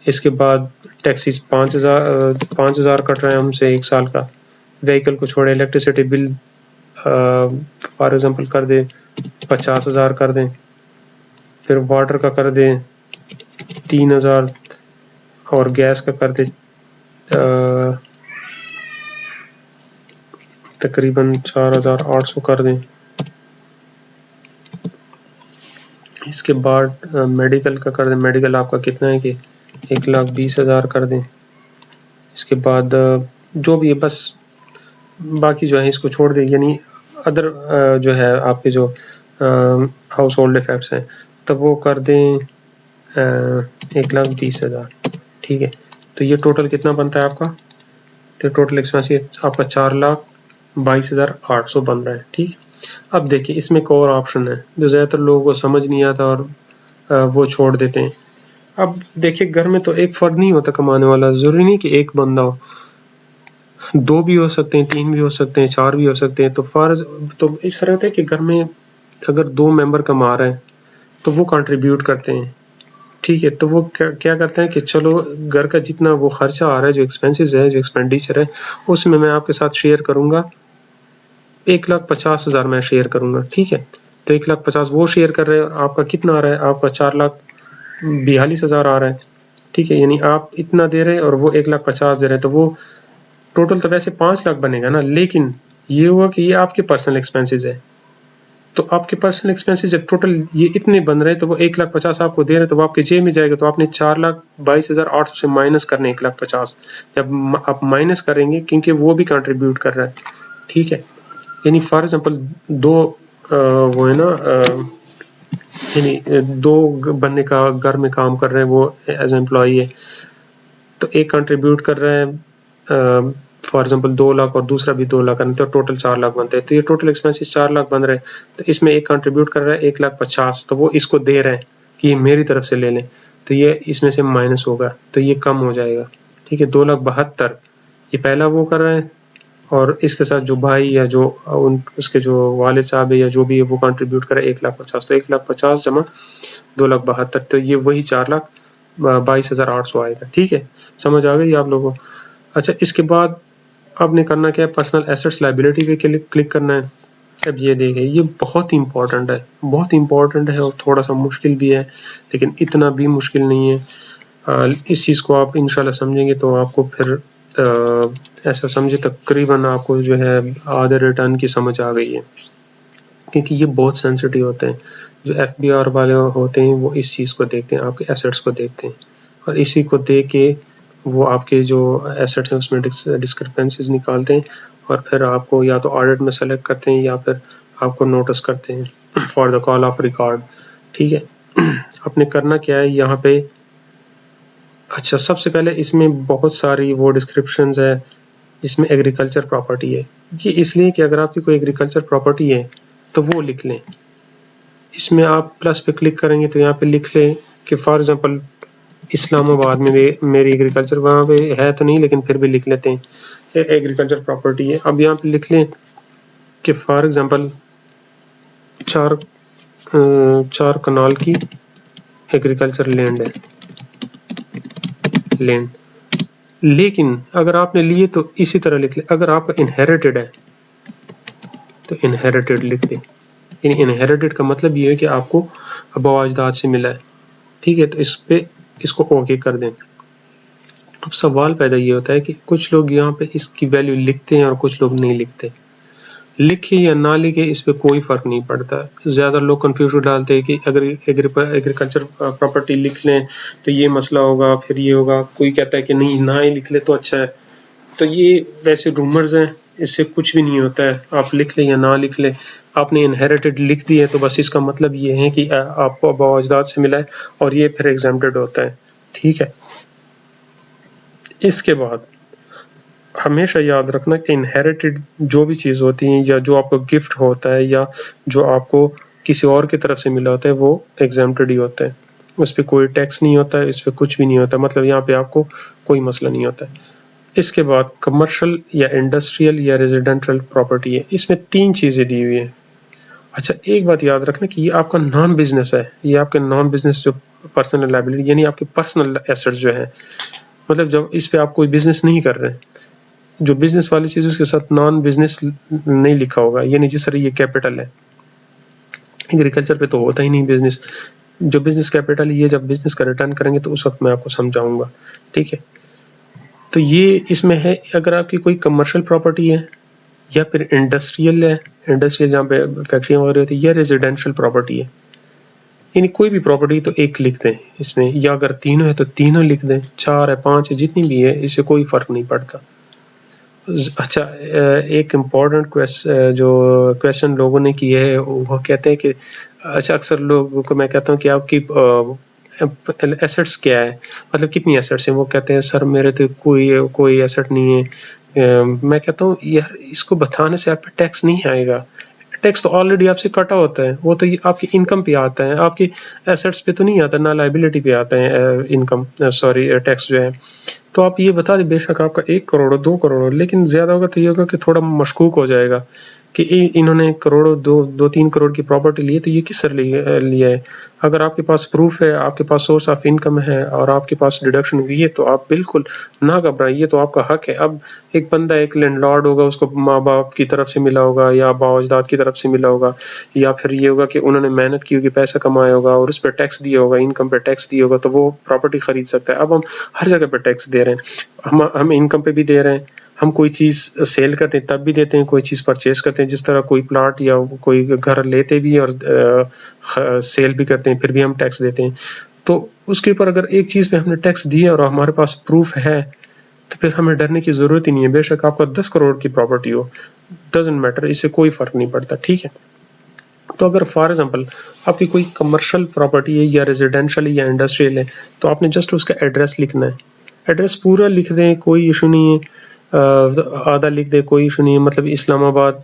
इसके बाद टैक्सीज 5,000 कट रहे हैं हमसे 1 साल का। व्हीकल को छोड़े इलेक्ट्रिसिटी बिल फॉर एग्जांपल कर दें 50,000 कर दें, फिर वाटर का कर दें 3,000 और गैस का कर दें तकरीबन 4,800 कर दें। इसके बाद मेडिकल का कर दें, मेडिकल आपका कितना है कि 1,20,000 कर दें। इसके बाद जो भी है बस बाकी जो है इसको छोड़ दें, यानी अदर जो है आपके जो हाउस होल्ड इफेक्ट्स हैं तब वो कर दें 1,20,000, ठीक है। तो ये टोटल कितना बनता है आपका, तो टोटल एक्सपेंस आपका 4,22,800 बन रहा है, ठीक है। अब देखिए इसमें एक और ऑप्शन है जो ज़्यादातर लोगों को समझ नहीं आता और वो छोड़ देते हैं। अब देखिए घर में तो एक फ़र्द नहीं होता कमाने वाला, ज़रूरी नहीं कि एक बंदा हो, 2 भी हो सकते हैं, 3 भी हो सकते हैं, 4 भी हो सकते हैं। तो फ़र्ज़ तो इस तरह होता है कि घर में अगर 2 मेंबर कमा रहे हैं तो वो कंट्रीब्यूट करते हैं, ठीक है? तो वो क्या क्या करते हैं कि चलो घर का जितना वो खर्चा आ रहा है, जो एक्सपेंसेस है, जो एक्सपेंडिचर है, उसमें मैं आपके साथ शेयर करूँगा। 1,50,000 मैं शेयर करूँगा, ठीक है? तो 1,50,000 वो शेयर कर रहे हैं और आपका कितना आ रहा है? आपका 4,42,000 आ रहा है, ठीक है? यानी आप इतना दे रहे हैं और वो 1,50,000 दे रहे हैं, तो वो टोटल तो वैसे 5,00,000 बनेगा ना, लेकिन ये हुआ कि ये आपके पर्सनल एक्सपेंसेस है। तो आपके पर्सनल एक्सपेंसेस जब टोटल ये इतने बन रहे हैं तो वो 1,50,000 आपको दे रहे हैं, तो वो आपके जेब में जाएगा, तो आपने 4,22,800 से माइनस करने 1,50,000 जब आप माइनस करेंगे क्योंकि वो भी कंट्रीब्यूट कर रहा है, ठीक है? यानी फॉर एग्जांपल दो वो है ना यानी दो बंदे का घर में काम कर रहे हैं, वो एज एम्प्लॉई है, तो एक कंट्रीब्यूट कर रहे हैं फॉर एग्जांपल 2 लाख और दूसरा भी 2 लाख, तो टोटल 4 लाख बनते हैं। तो ये टोटल एक्सपेंसेस 4 लाख बन रहे हैं, तो इसमें एक कंट्रीब्यूट कर रहा है 1,50,000, तो वो इसको दे रहे हैं कि ये मेरी तरफ से ले लें, तो ये इसमें से माइनस होगा, तो ये कम हो जाएगा, ठीक है? 2,72,000 ये पहला वो कर रहे हैं और इसके साथ जो भाई या जो उसके जो वालिद साहब है या जो भी है वो कंट्रीब्यूट करे 1,50,000, तो 1,50,000 जमा 2,72,000, तो ये वही 4,22,800 आएगा, ठीक है? समझ आ गई आप लोगों को? अच्छा, इसके बाद आपने करना क्या है, पर्सनल एसेट्स लायबिलिटी पे क्लिक करना है। अब ये देखिए ये बहुत इंपॉर्टेंट है, बहुत इंपॉर्टेंट है और थोड़ा सा मुश्किल भी है, लेकिन इतना भी मुश्किल नहीं है। इस चीज़ को आप इंशाल्लाह समझेंगे तो आपको फिर ऐसा समझे तकरीबन आपको जो है आधे रिटर्न की समझ आ गई है, क्योंकि ये बहुत सेंसिटिव होते हैं। जो एफबीआर वाले होते हैं वो इस चीज़ को देखते हैं, आपके एसेट्स को देखते हैं और इसी को देख के वो आपके जो एसेट हैं उसमें डिस्क्रिपेंसीज निकालते हैं और फिर आपको या तो ऑडिट में सेलेक्ट करते हैं या फिर आपको नोटिस करते हैं for the call of record, ठीक है? आपने करना क्या है यहाँ पे, अच्छा सबसे पहले इसमें बहुत सारी वो डिस्क्रिप्शंस है जिसमें एग्रीकल्चर प्रॉपर्टी है। ये इसलिए कि अगर आपकी कोई एग्रीकल्चर प्रॉपर्टी है तो वो लिख लें। इसमें आप प्लस पे क्लिक करेंगे तो यहाँ पे लिख लें कि फॉर एग्जांपल इस्लामाबाद में मेरी एग्रीकल्चर वहाँ पे है तो नहीं, लेकिन फिर भी लिख लेते हैं एग्रीकल्चर प्रॉपर्टी है। अब यहाँ पे लिख लें कि फॉर एग्जांपल 4 कनाल की एग्रीकल्चर लैंड है, लैंड। लेकिन अगर आपने लिए तो इसी तरह लिख ले, अगर आपका इनहेरिटेड है तो इनहेरिटेड लिख दें। इनहेरिटेड का मतलब ये है कि आपको अबवा अजदाद से मिला है, ठीक है? तो इस पे इसको ओके कर दें। अब सवाल पैदा ये होता है कि कुछ लोग यहाँ पे इसकी वैल्यू लिखते हैं और कुछ लोग नहीं लिखते। लिखे या ना लिखे इस पे कोई फर्क नहीं पड़ता। ज़्यादा लोग कंफ्यूजन डालते हैं कि अगर एग्रीकल्चर प्रॉपर्टी लिख लें तो ये मसला होगा, फिर ये होगा। कोई कहता है कि नहीं ना ही लिख ले तो अच्छा है। तो ये वैसे रूमर्स हैं, इससे कुछ भी नहीं होता है। आप लिख लें या ना लिख लें, आपने इनहेरिटेड लिख दी है तो बस इसका मतलब ये है कि आपको आबा अजदाद से मिला है और ये फिर एग्जेम्प्टेड होता है, ठीक है? इसके बाद हमेशा याद रखना कि इनहेरिटेड जो भी चीज़ होती है या जो आपको गिफ्ट होता है या जो आपको किसी और की तरफ से मिला होता है वो एग्जेम्प्टेड ही होता है। उस पर कोई टैक्स नहीं होता है, इस पर कुछ भी नहीं होता, मतलब यहाँ पे आपको कोई मसला नहीं होता है। इसके बाद कमर्शियल या इंडस्ट्रियल या रेजिडेंशियल प्रॉपर्टी है, इसमें 3 चीज़ें दी हुई है। अच्छा, एक बात याद रखना कि ये आपका नॉन बिजनेस है, ये आपके नॉन बिजनेस जो पर्सनल लायबिलिटी यानी आपके पर्सनल एसेट्स जो है, मतलब जब इस पे आप कोई बिजनेस नहीं कर रहे हैं, जो बिजनेस वाली चीज उसके साथ नॉन बिजनेस नहीं लिखा होगा, यानी जिस तरह ये कैपिटल है, एग्रीकल्चर पे तो होता ही नहीं बिजनेस। जो बिजनेस कैपिटल ये जब बिजनेस का रिटर्न करेंगे तो उस वक्त मैं आपको समझाऊंगा, ठीक है? तो ये इसमें है अगर आपकी कोई कमर्शियल प्रॉपर्टी है या फिर इंडस्ट्रियल है, इंडस्ट्रियल जहाँ पे फैक्ट्रियाँ वगैरह होती है, या रेजिडेंशियल प्रॉपर्टी है, यानी कोई भी प्रॉपर्टी तो एक लिख दें इसमें, या अगर तीनों है तो तीनों लिख दें, 4 है 5 है जितनी भी है, इससे कोई फर्क नहीं पड़ता। अच्छा, एक इम्पॉर्टेंट जो क्वेश्चन लोगों ने किए है वो कहते हैं कि अच्छा अक्सर लोगों को मैं कहता हूँ कि आपकी एसेट्स क्या है, मतलब कितनी एसेट्स हैं? वो कहते हैं सर मेरे तो कोई एसेट नहीं है। मैं कहता हूँ यार इसको बताने से आप पे टैक्स नहीं आएगा, टैक्स तो ऑलरेडी आपसे कटा होता है, वो तो ये आपकी इनकम पे आता है, आपकी एसेट्स पे तो नहीं आता, ना लाइबिलिटी पे आता है इनकम सॉरी टैक्स जो है। तो आप ये बता दें बेशक आपका 1 करोड़ हो 2 करोड़ हो, लेकिन ज़्यादा होगा तो ये होगा कि थोड़ा मशकूक हो जाएगा कि इन्होंने करोड़ों 2-3 करोड़ की प्रॉपर्टी ली है, तो ये किस तरह लिया है। अगर आपके पास प्रूफ है, आपके पास सोर्स ऑफ इनकम है और आपके पास डिडक्शन हुई है, तो आप बिल्कुल ना घबराइए, तो आपका हक है। अब एक बंदा एक लैंडलॉर्ड होगा, उसको माँ बाप की तरफ से मिला होगा या बाओ-अजदाद की तरफ से मिला होगा, या फिर ये होगा कि उन्होंने मेहनत की होगी, पैसा कमाया होगा और उस पर टैक्स दिया होगा, इनकम पे टैक्स दिया होगा, तो वो प्रॉपर्टी खरीद सकता है। अब हम हर जगह पे टैक्स दे रहे हैं, हम इनकम पे भी दे रहे हैं, हम कोई चीज़ सेल करते हैं तब भी देते हैं, कोई चीज़ परचेज करते हैं, जिस तरह कोई प्लाट या कोई घर लेते भी और सेल भी करते हैं, फिर भी हम टैक्स देते हैं। तो उसके ऊपर अगर एक चीज़ पे हमने टैक्स दिया और हमारे पास प्रूफ है, तो फिर हमें डरने की ज़रूरत ही नहीं है। बेशक आपका 10 करोड़ की प्रॉपर्टी हो, डज़न्ट मैटर, इससे कोई फ़र्क नहीं पड़ता, ठीक है। तो अगर फॉर एग्जांपल आपकी कोई कमर्शियल प्रॉपर्टी है या रेजिडेंशियल या इंडस्ट्रियल है, तो आपने जस्ट उसका एड्रेस लिखना है। एड्रेस पूरा लिख दें, कोई इशू नहीं है, आधा लिख दे, कोई इशू नहीं है। मतलब इस्लामाबाद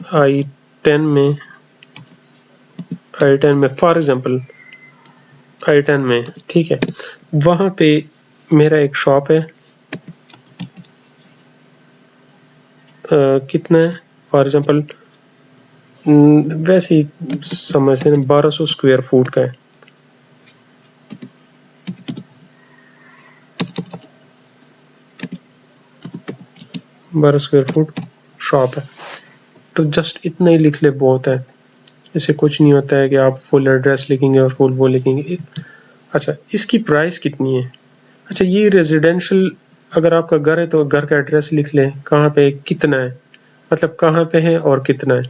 I10 में फॉर एग्जांपल I10 में, ठीक है, वहाँ पे मेरा एक शॉप है, कितना है फॉर एग्जांपल, वैसे ही समझते हैं 1200 स्क्वायर फुट का है, 12 स्क्वायर फुट शॉप है। तो जस्ट इतना ही लिख ले, बहुत है, इससे कुछ नहीं होता है कि आप फुल एड्रेस लिखेंगे और फुल वो लिखेंगे। अच्छा, इसकी प्राइस कितनी है। अच्छा, ये रेजिडेंशियल अगर आपका घर है तो घर का एड्रेस लिख लें, कहाँ पे कितना है, मतलब कहाँ पे है और कितना है,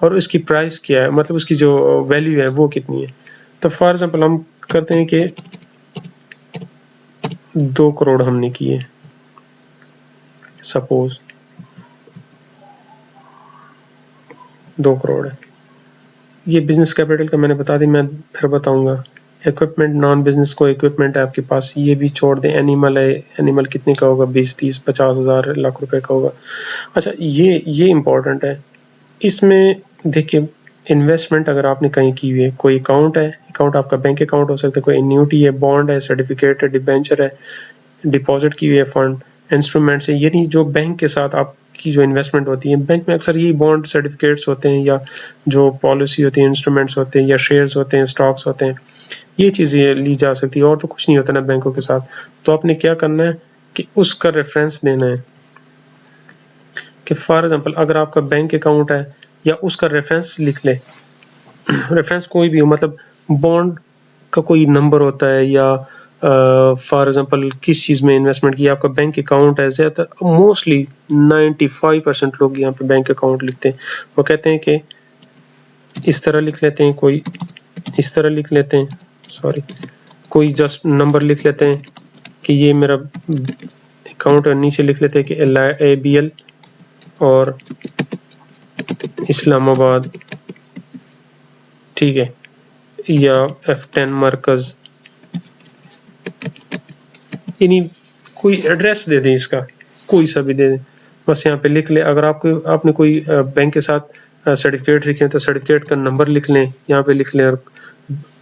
और उसकी प्राइस क्या है, मतलब उसकी जो वैल्यू है वो कितनी है। तो फॉर एग्जांपल हम करते हैं कि 2 करोड़ हमने किए, सपोज 2 करोड़ है। ये बिजनेस कैपिटल का मैंने बता दी, मैं फिर बताऊंगा। इक्विपमेंट, नॉन बिजनेस को इक्विपमेंट है आपके पास, ये भी छोड़ दें। एनिमल है, एनिमल कितने का होगा, 20, 30, 50 हज़ार, लाख रुपए का होगा। अच्छा, ये इम्पोर्टेंट है। इसमें देखिए, इन्वेस्टमेंट अगर आपने कहीं की हुई है, कोई अकाउंट है, अकाउंट आपका बैंक अकाउंट हो सकता है, कोई एन्यूटी है, बॉन्ड है, सर्टिफिकेट है, डिबेंचर है, डिपॉजिट की हुई है, फंड, इंस्ट्रूमेंट्स है, यानी जो बैंक के साथ आपकी जो इन्वेस्टमेंट होती है, बैंक में अक्सर यही बॉन्ड सर्टिफिकेट्स होते हैं, या जो पॉलिसी होती है, इंस्ट्रूमेंट्स होते हैं, या शेयर्स होते हैं, स्टॉक्स होते हैं, ये चीज़ें ली जा सकती है, और तो कुछ नहीं होता ना बैंकों के साथ। तो आपने क्या करना है कि उसका रेफरेंस देना है कि फॉर एग्जांपल अगर आपका बैंक अकाउंट है, या उसका रेफरेंस लिख ले। रेफरेंस कोई भी हो, मतलब बॉन्ड का कोई नंबर होता है, या फॉर एग्जांपल किस चीज़ में इन्वेस्टमेंट की, आपका बैंक अकाउंट है। ज़्यादातर मोस्टली 95% लोग यहाँ पे बैंक अकाउंट लिखते हैं। वो कहते हैं कि इस तरह लिख लेते हैं, कोई इस तरह लिख लेते हैं, सॉरी, कोई जस्ट नंबर लिख लेते हैं कि ये मेरा अकाउंट है, नीचे लिख लेते हैं कि ABL और इस्लामाबाद, ठीक है, या F10 मरकज़, यानी कोई एड्रेस दे दें इसका, कोई सा भी दे दें, बस यहाँ पे लिख ले। अगर आपने कोई बैंक के साथ सर्टिफिकेट लिखे हैं तो सर्टिफिकेट का नंबर लिख लें, यहाँ पे लिख लें, और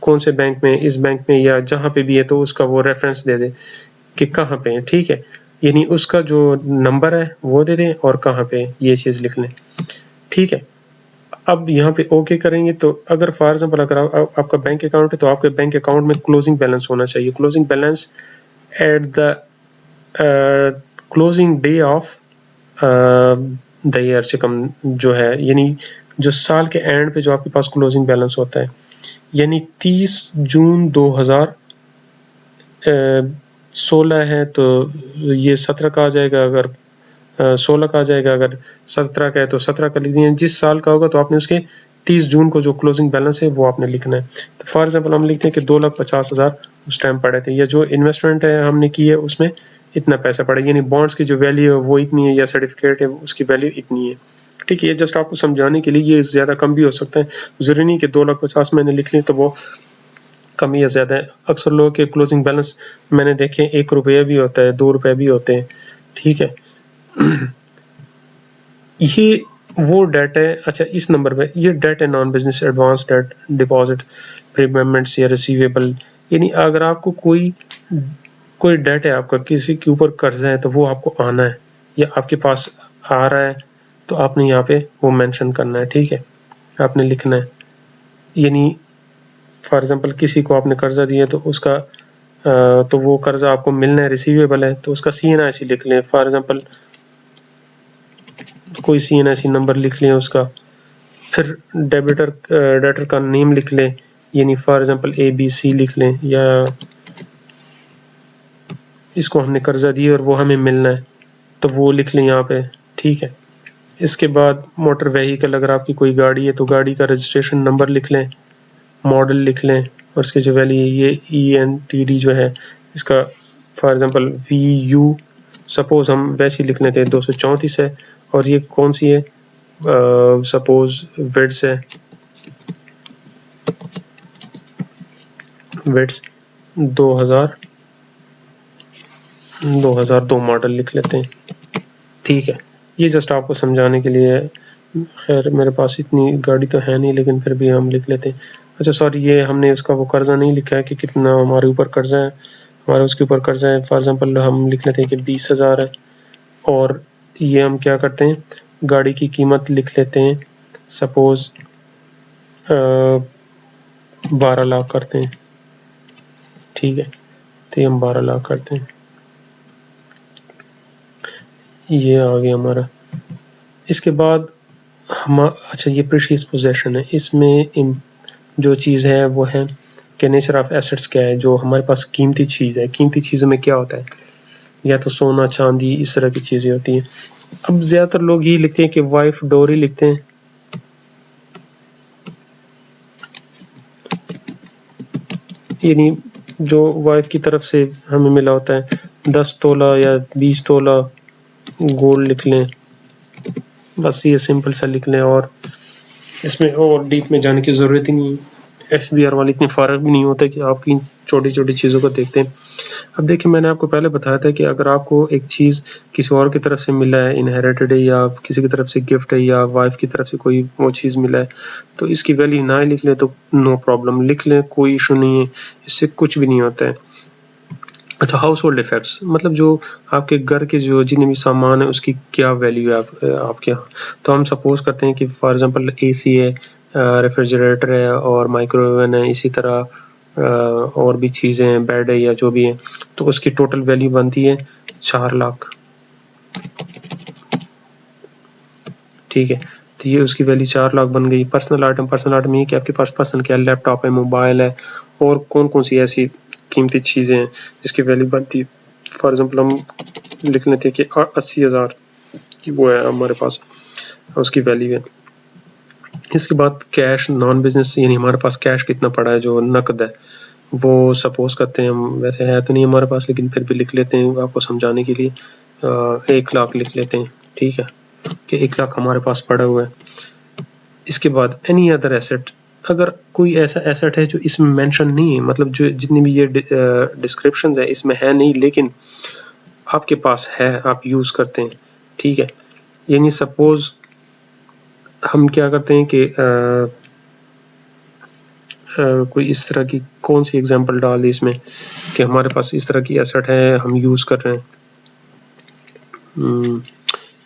कौन से बैंक में, इस बैंक में या जहाँ पे भी है, तो उसका वो रेफरेंस दे दें कि कहाँ पे है, ठीक है, यानी उसका जो नंबर है वो दे दें और कहाँ पे, ये चीज़ लिख लें, ठीक है। अब यहाँ पे ओके करेंगे, तो अगर फॉर एग्जांपल अगर आपका बैंक अकाउंट है, तो आपके बैंक अकाउंट में क्लोजिंग बैलेंस होना चाहिए। Closing balance at the closing day of the year से कम जो है, यानी जो साल के एंड पे जो आपके पास क्लोजिंग बैलेंस होता है, यानी 30 जून 2016 है तो ये 17 का आ जाएगा, अगर 16 का आ जाएगा, अगर 17 का है तो 17 का लिख दिए। जिस साल का होगा तो आपने उसके 30 जून को जो क्लोजिंग बैलेंस है वो आपने लिखना है। तो फॉर एग्जांपल हम लिखते हैं कि 2,50,000 उस टाइम पड़े थे, या जो इन्वेस्टमेंट है हमने की है उसमें इतना पैसा पड़ा, यानी बॉन्ड्स की जो वैल्यू है वो इतनी है, या सर्टिफिकेट है उसकी वैल्यू इतनी है, ठीक है। ये जस्ट आपको समझाने के लिए, ये ज़्यादा कम भी हो सकता है, ज़रूरी नहीं कि 2,50,000 मैंने लिख ली तो वो कम या ज़्यादा है। अक्सर लोगों के क्लोजिंग बैलेंस मैंने देखे 1 रुपया भी होता है, 2 रुपये भी होते हैं, ठीक है। ये वो डेट है, अच्छा इस नंबर पे ये डेट है non business advance debt, deposit, prepayments या रिसीवेबल, यानी अगर आपको कोई डेट है, आपका किसी के ऊपर कर्जा है तो वो आपको आना है या आपके पास आ रहा है तो आपने यहाँ पे वो मेंशन करना है, ठीक है, आपने लिखना है। यानी फॉर एग्जांपल किसी को आपने कर्जा दिया तो उसका तो वो कर्जा आपको मिलना है, रिसीवेबल है तो उसका CNIC लिख लें। फॉर एग्जांपल कोई CNIC नंबर लिख लें उसका, फिर डेटर का नेम लिख लें, यानी फॉर एग्जांपल ABC लिख लें, या इसको हमने कर्जा दिया और वो हमें मिलना है तो वो लिख लें यहाँ पे, ठीक है। इसके बाद मोटर व्हीकल, अगर आपकी कोई गाड़ी है तो गाड़ी का रजिस्ट्रेशन नंबर लिख लें, मॉडल लिख लें, और इसकी जो वैल्यू ये ENTD जो है इसका फॉर एग्जांपल VU सपोज हम वैसे लिख लेते हैं 234 है, और ये कौन सी है, सपोज विड्स है, विड्स 2002 मॉडल लिख लेते हैं, ठीक है। ये जस्ट आपको समझाने के लिए है। खैर मेरे पास इतनी गाड़ी तो है नहीं, लेकिन फिर भी हम लिख लेते हैं। अच्छा सॉरी, ये हमने उसका वो कर्जा नहीं लिखा है कि कितना हमारे ऊपर कर्जा है, हमारे उसके ऊपर कर्जा है। फॉर एग्जांपल हम लिख लेते हैं कि 20,000 है, और ये हम क्या करते हैं, गाड़ी की कीमत लिख लेते हैं, सपोज 12 लाख करते हैं, ठीक है। तो ये हम 12 लाख करते हैं, ये आ गया हमारा। इसके बाद हम, अच्छा ये प्रीशियस पोजेशन है, इसमें जो चीज़ है वो है कि नेचर ऑफ एसेट्स क्या है, जो हमारे पास कीमती चीज़ है। कीमती चीज़ों में क्या होता है, या तो सोना चांदी इस तरह की चीज़ें होती हैं। अब ज़्यादातर लोग यही लिखते हैं कि वाइफ डोरी लिखते हैं, यानी जो वाइफ की तरफ से हमें मिला होता है, 10 तोला या 20 तोला गोल्ड लिख लें, बस ये सिंपल सा लिख लें, और इसमें और डीप में जाने की ज़रूरत ही नहीं है। FBR वाले इतने फ़र्क भी नहीं होता कि आपकी छोटी छोटी चीज़ों को देखते हैं। अब देखिए मैंने आपको पहले बताया था कि अगर आपको एक चीज़ किसी और की तरफ से मिला है, इनहेरिटेड है, या किसी की तरफ से गिफ्ट है, या वाइफ की तरफ से कोई वो चीज़ मिला है, तो इसकी वैल्यू ना लिख लें तो नो प्रॉब्लम, लिख लें, कोई इशू नहीं है, इससे कुछ भी नहीं होता है। अच्छा, हाउस होल्ड इफेक्ट्स मतलब जो आपके घर के जो जितने भी सामान है उसकी क्या वैल्यू है आपके यहाँ। तो हम सपोज करते हैं कि फॉर एग्जांपल AC है, रेफ्रिजरेटर है और माइक्रोवेव है, इसी तरह और भी चीज़ें हैं, बेड है या जो भी है, तो उसकी टोटल वैल्यू बनती है 4 लाख, ठीक है। तो ये उसकी वैल्यू 4 लाख बन गई। पर्सनल आइटम ये कि आपके पास पर्सनल क्या है, लैपटॉप है, मोबाइल है, और कौन कौन सी ऐसी कीमती चीज़ें हैं जिसकी वैल्यू बनती है। फॉर एग्जांपल हम लिख लेते हैं कि 80,000 की वो है हमारे पास, उसकी वैल्यू है। इसके बाद कैश, नॉन बिजनेस, यानी हमारे पास कैश कितना पड़ा है जो नकद है, वो सपोज करते हैं हम, वैसे है तो नहीं हमारे पास लेकिन फिर भी लिख लेते हैं आपको समझाने के लिए, 1 लाख लिख लेते हैं, ठीक है, कि 1 लाख हमारे पास पड़ा हुआ है। इसके बाद एनी अदर एसेट, अगर कोई ऐसा एसेट है जो इसमें मेंशन नहीं है, मतलब जो जितनी भी ये डिस्क्रिप्शंस है इसमें है नहीं, लेकिन आपके पास है, आप यूज़ करते हैं, ठीक है। यानी सपोज हम क्या करते हैं कि कोई इस तरह की कौन सी एग्जांपल डाल दी इसमें कि हमारे पास इस तरह की एसेट है, हम यूज़ कर रहे हैं,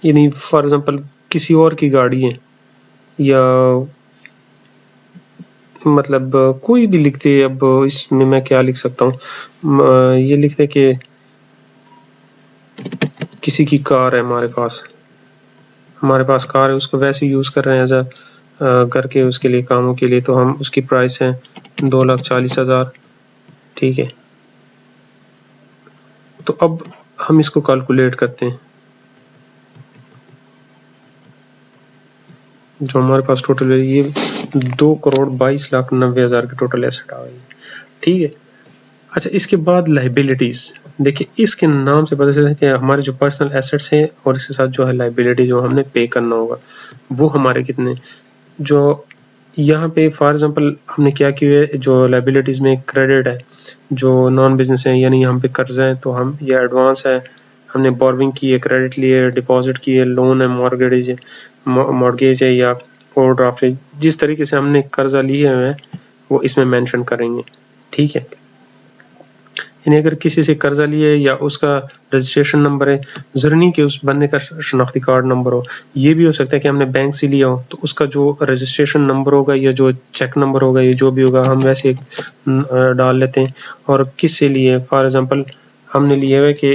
यानी फॉर एग्जांपल किसी और की गाड़ी है, या मतलब कोई भी लिखते हैं। अब इसमें मैं क्या लिख सकता हूँ, ये लिखते कि किसी की कार है, हमारे पास कार है, उसको वैसे यूज़ कर रहे हैं एज अ घर के उसके लिए कामों के लिए, तो हम उसकी प्राइस है 2,40,000, ठीक है। तो अब हम इसको कैलकुलेट करते हैं, जो हमारे पास टोटल है ये 2,22,90,000 की टोटल एसेट आ गई, ठीक है। अच्छा, इसके बाद लाइबिलिटीज, देखिए इसके नाम से पता चलता है कि हमारे जो पर्सनल एसेट्स हैं और इसके साथ जो है लाइबिलिटी जो हमने पे करना होगा, वो हमारे कितने, जो यहाँ पे फॉर एग्जांपल हमने क्या किया है, जो लाइबिलिटीज़ में क्रेडिट है, जो नॉन बिजनेस है, यानी यहाँ पे कर्जा है, तो हम ये एडवांस है, हमने बोर्विंग की है, क्रेडिट लिए, डिपॉजिट की है, लोन है, मॉर्गेज है या ओवरड्राफ्ट है, जिस तरीके से हमने कर्जा लिए हुए हैं वो इसमें मेंशन करेंगे। ठीक है, यानी अगर किसी से कर्जा लिए या उसका रजिस्ट्रेशन नंबर है, जरूरी नहीं कि उस बंदे का शनाख्ती कार्ड नंबर हो, ये भी हो सकता है कि हमने बैंक से लिया हो तो उसका जो रजिस्ट्रेशन नंबर होगा या जो चेक नंबर होगा या जो भी होगा हम वैसे डाल लेते हैं। और किस से लिए, फॉर एग्जांपल हमने लिए हुए कि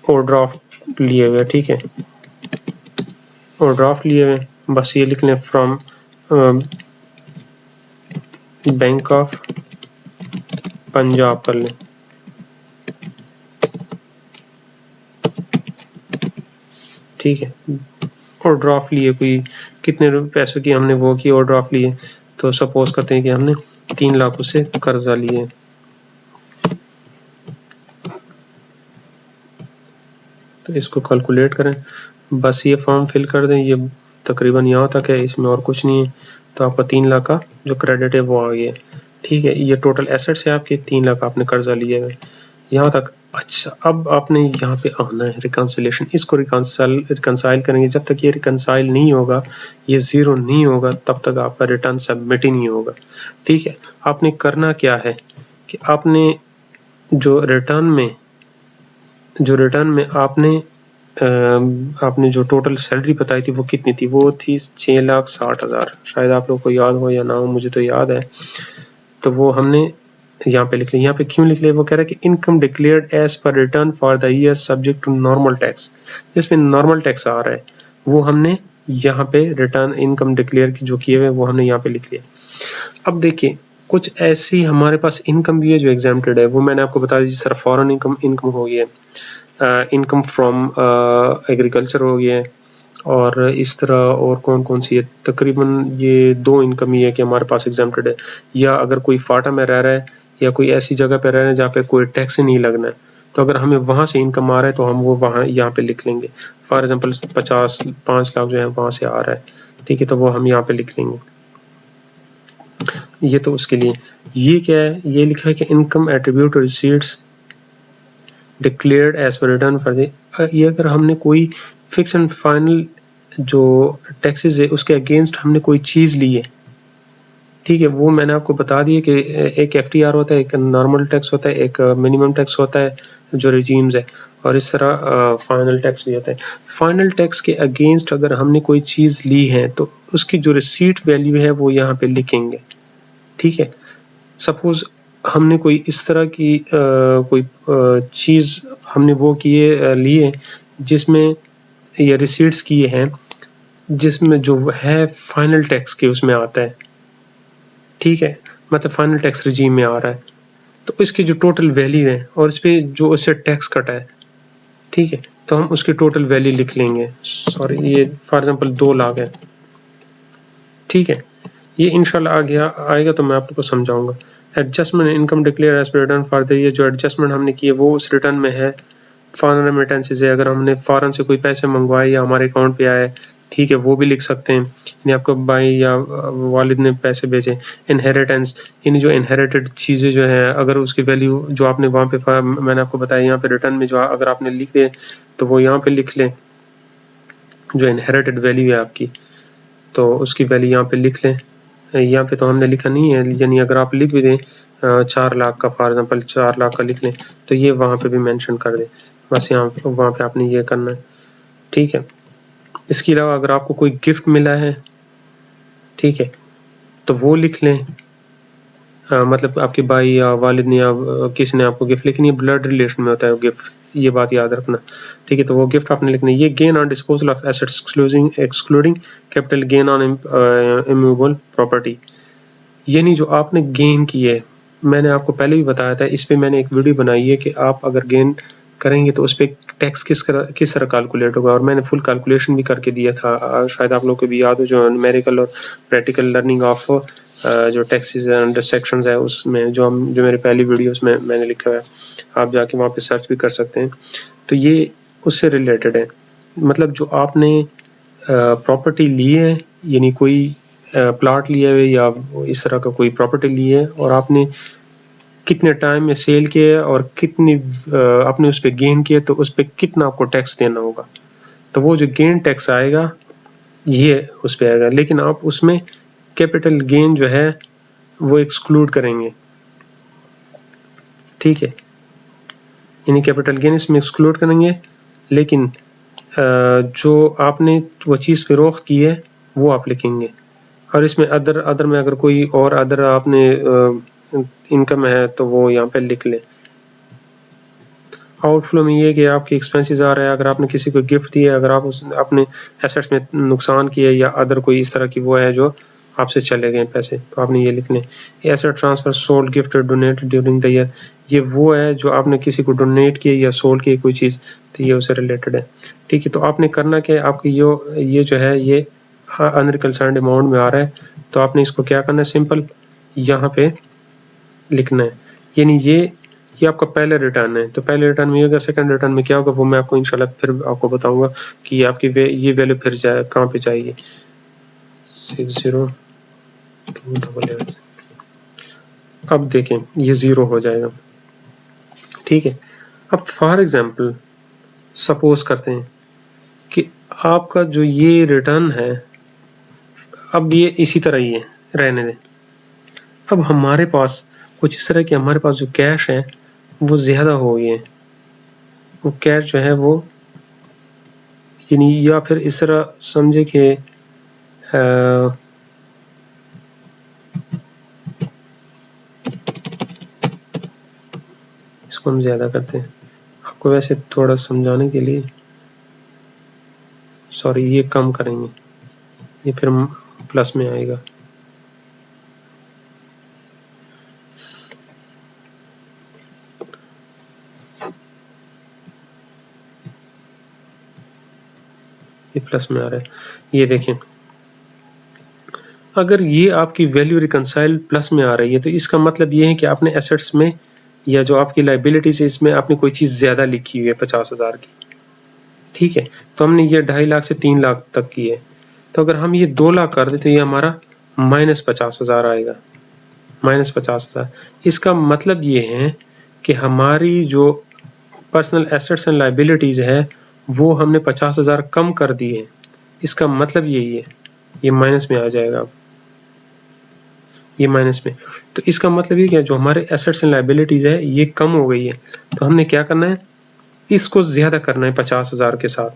ओवरड्राफ्ट लिए हुए, ठीक है, ओवरड्राफ्ट लिए हुए, बस ये लिख लें फ्रॉम बैंक ऑफ पंजाब कर लें। ठीक है, और ड्राफ्ट लिए कोई कितने पैसों की हमने वो की और ड्राफ्ट लिए, तो सपोज करते हैं कि हमने 3 लाख उससे कर्जा लिए। तो इसको कैलकुलेट करें, बस ये फॉर्म फिल कर दें, ये तकरीबन यहाँ तक है, इसमें और कुछ नहीं है। तो आपका 3 लाख का जो क्रेडिट है वो आ गया। ठीक है, ये टोटल एसेट्स है आपके, 3 लाख आपने कर्जा लिए हुए यहाँ तक। अच्छा, अब आपने यहाँ पे आना है रिकंसिलेशन, इसको रिकंसाइल करेंगे। जब तक ये रिकंसाइल नहीं होगा, ये ज़ीरो नहीं होगा, तब तक आपका रिटर्न सबमिट ही नहीं होगा। ठीक है, आपने करना क्या है कि आपने जो रिटर्न में आपने जो टोटल सैलरी बताई थी वो कितनी थी, वो थी 6,60,000, शायद आप लोग को याद हो या ना हो, मुझे तो याद है। तो वो हमने यहाँ पे लिख लिया। यहाँ पे क्यों लिख लिया, वो कह रहा है कि income declared as per return for the year subject to normal tax, जिसमें नॉर्मल टैक्स आ रहा है वो हमने यहाँ पे रिटर्न इनकम डिक्लेयर की जो किए हुए वो हमने यहाँ पे लिख लिया। अब देखिए, कुछ ऐसी हमारे पास इनकम भी है जो एग्जाम्प्टेड है, वो मैंने आपको बता दी। सर फॉरेन इनकम हो गई है, इनकम फ्रॉम एग्रीकल्चर हो गया है, और इस तरह और कौन कौन सी है, तकरीबन ये 2 इनकम ही है कि हमारे पास एग्जाम्प्टेड है। या अगर कोई फाटा में रह रहा है या कोई ऐसी जगह पे रह रहे हैं जहाँ पे कोई टैक्स नहीं लगना है, तो अगर हमें वहाँ से इनकम आ रहा है तो हम वो वहाँ यहाँ पे लिख लेंगे। फॉर एग्जांपल 5 लाख जो है वहाँ से आ रहा है, ठीक है, तो वो हम यहाँ पे लिख लेंगे। ये तो उसके लिए। ये क्या है, ये लिखा है कि income attribute receipts declared as per return for the, ये अगर हमने कोई फिक्स एंड फाइनल जो टैक्सेस है उसके अगेंस्ट हमने कोई चीज़ ली है, ठीक है, वो मैंने आपको बता दिया कि एक एफटीआर होता है, एक नॉर्मल टैक्स होता है, एक मिनिमम टैक्स होता है जो रिजीम्स है, और इस तरह फाइनल टैक्स भी होता है। फाइनल टैक्स के अगेंस्ट अगर हमने कोई चीज़ ली है तो उसकी जो रिसीट वैल्यू है वो यहाँ पे लिखेंगे। ठीक है, सपोज हमने कोई इस तरह की कोई चीज़ हमने वो किए लिए जिसमें ये रिसीट्स किए हैं जिसमें जो है फाइनल टैक्स के उसमें आता है, ठीक है, मतलब फाइनल टैक्स रिजीम में आ रहा है, तो इसकी जो टोटल वैल्यू है और इस पे जो उससे टैक्स कटा है, ठीक है, तो हम उसकी टोटल वैल्यू लिख लेंगे। सॉरी, ये फॉर एग्जांपल 2 लाख है, ठीक है, ये इंशाल्लाह आएगा तो मैं आपको समझाऊंगा। Adjustment income declare as per return for the year, जो एडजस्टमेंट हमने किए वो उस रिटर्न में है। फॉरेन रेमिटेंसेस है, अगर हमने फॉरेन से कोई पैसे मंगवाए या हमारे अकाउंट पे आए, ठीक है, वो भी लिख सकते हैं, यानी आपको भाई या वालिद ने पैसे भेजे। इनहेरिटेंस, यानी जो इनहेरिटेड चीज़ें जो हैं अगर उसकी वैल्यू जो आपने वहाँ पे मैंने आपको बताया यहाँ पे रिटर्न में जो अगर आपने लिख दे तो वो यहाँ पे लिख लें, जो इनहेरिटेड वैल्यू है आपकी तो उसकी वैल्यू यहाँ पे लिख लें। यहाँ पे तो हमने लिखा नहीं है, यानी अगर आप लिख भी दें 4 लाख का, फॉर एग्जांपल 4 लाख का लिख लें तो ये वहाँ पे भी मेंशन कर दें, बस यहाँ वहाँ पे आपने ये करना है। ठीक है, इसके अलावा अगर आपको कोई गिफ्ट मिला है, ठीक है, तो वो लिख लें, मतलब आपके भाई या वालिद ने या किसी ने आपको गिफ्ट, लेकिन ये ब्लड रिलेशन में होता है गिफ्ट, ये बात याद रखना। ठीक है, तो वो गिफ्ट आपने लिखना है। ये gain on disposal of assets excluding capital gain on immovable property, यानी जो आपने गेन की है, मैंने आपको पहले भी बताया था, इस पे मैंने एक वीडियो बनाई है कि आप अगर गेन करेंगे तो उस पर टैक्स किस तरह कैलकुलेट होगा, और मैंने फुल कैलकुलेशन भी करके दिया था, शायद आप लोगों को भी याद हो, जो न्यूमेरिकल और प्रैक्टिकल लर्निंग ऑफ जो टैक्सेस अंडर सेक्शंस है उसमें जो मेरे पहली वीडियोस में मैंने लिखा है, आप जाके वहाँ पे सर्च भी कर सकते हैं। तो ये उससे रिलेटेड है, मतलब जो आपने प्रॉपर्टी ली है, यानी कोई प्लॉट लिया है या इस तरह का कोई प्रॉपर्टी ली है और आपने कितने टाइम में सेल किया और कितनी आपने उस पर गेन किया, तो उस पर कितना आपको टैक्स देना होगा। तो वो जो गेन टैक्स आएगा ये उस पर आएगा, लेकिन आप उसमें कैपिटल गेन जो है वो एक्सक्लूड करेंगे, ठीक है, यानी कैपिटल गेन इसमें एक्सक्लूड करेंगे, लेकिन जो आपने वो चीज़ फ़रोख्त की है वो आप लिखेंगे। और इसमें अदर में अगर कोई और अदर आपने इनकम है तो वो यहाँ पे लिख लें। आउटफ्लो में ये है कि आपके एक्सपेंसेस आ रहे हैं, अगर आपने किसी को गिफ्ट दिया, अगर आप अपने एसेट्स में नुकसान किए या अदर कोई इस तरह की वो है जो आपसे चले गए पैसे, तो आपने ये लिख लें। Asset transfer, sold, gifted, donated during the year, ये वो है जो आपने किसी को डोनेट किया या सोल्ड किया कोई चीज़, तो ये उससे रिलेटेड है, ठीक है। तो आपने करना क्या है, आपकी ये जो है ये अनरिकंसाइल्ड अमाउंट में आ रहा है, तो आपने इसको क्या करना है, सिंपल यहाँ पे लिखना है, यानी ये आपका पहले रिटर्न है। तो पहले रिटर्न में होगा, सेकंड रिटर्न में क्या होगा वो मैं आपको इंशाल्लाह फिर आपको बताऊंगा कि ये आपकी ये वैल्यू फिर जाए कहाँ पे जाएगी। 60288। अब देखें ये 0 हो जाएगा, ठीक है। अब फॉर एग्जांपल सपोज करते हैं कि आपका जो ये रिटर्न है अब ये इसी तरह ही है, रहने दें। अब हमारे पास कुछ इस तरह के हमारे पास जो कैश है वो ज़्यादा हो गए हैं, वो कैश जो है वो यानी, या फिर इस तरह समझे कि इसको हम ज़्यादा करते हैं आपको वैसे थोड़ा समझाने के लिए, सॉरी ये कम करेंगे, ये फिर प्लस में आएगा। ये प्लस में आ रहा है, ये देखें अगर ये आपकी वैल्यू रिकंसाइल प्लस में आ रही है तो इसका मतलब ये है कि आपने एसेट्स में या जो आपकी लाइबिलिटीज है इसमें आपने कोई चीज़ ज़्यादा लिखी हुई है 50,000 की, ठीक है। तो हमने ये 2.5 लाख से 3 लाख तक की है, तो अगर हम ये 2 लाख कर दें तो ये हमारा -50,000 आएगा, -50,000। इसका मतलब ये है कि हमारी जो पर्सनल एसेट्स एंड लाइबिलिटीज़ है वो हमने 50,000 कम कर दी है, इसका मतलब यही है, ये माइनस में आ जाएगा, ये माइनस में। तो इसका मतलब ये क्या, जो हमारे एसेट्स एंड लाइबिलिटीज़ है ये कम हो गई है, तो हमने क्या करना है, इसको ज़्यादा करना है 50,000 के साथ,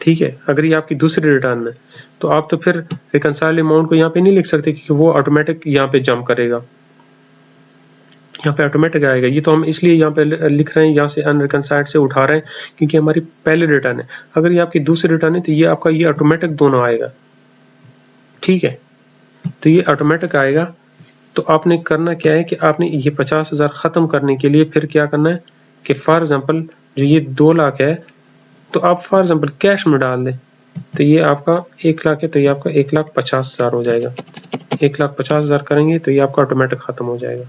ठीक है। अगर ये आपकी दूसरी रिटर्न है तो आप तो फिर रिकंसाइल्ड अमाउंट को यहाँ पे नहीं लिख सकते क्योंकि वो ऑटोमेटिक यहाँ पे जंप करेगा, यहाँ पे ऑटोमेटिक आएगा। ये तो हम इसलिए यहाँ पे लिख रहे हैं, यहाँ से अनरिकंसाइल्ड से उठा रहे हैं क्योंकि हमारी पहली रिटर्न है। अगर ये आपकी दूसरी रिटर्न है तो ये आपका ये ऑटोमेटिक दोनों आएगा, ठीक है। तो ये ऑटोमेटिक आएगा। तो आपने करना क्या है कि आपने ये 50,000 ख़त्म करने के लिए फिर क्या करना है कि फॉर एग्जांपल जो ये 2 लाख है तो आप फॉर एग्जांपल कैश में डाल दें, तो ये आपका 1 लाख है तो ये आपका 1,50,000 हो जाएगा। 1,50,000 करेंगे तो ये आपका ऑटोमेटिक ख़त्म हो जाएगा,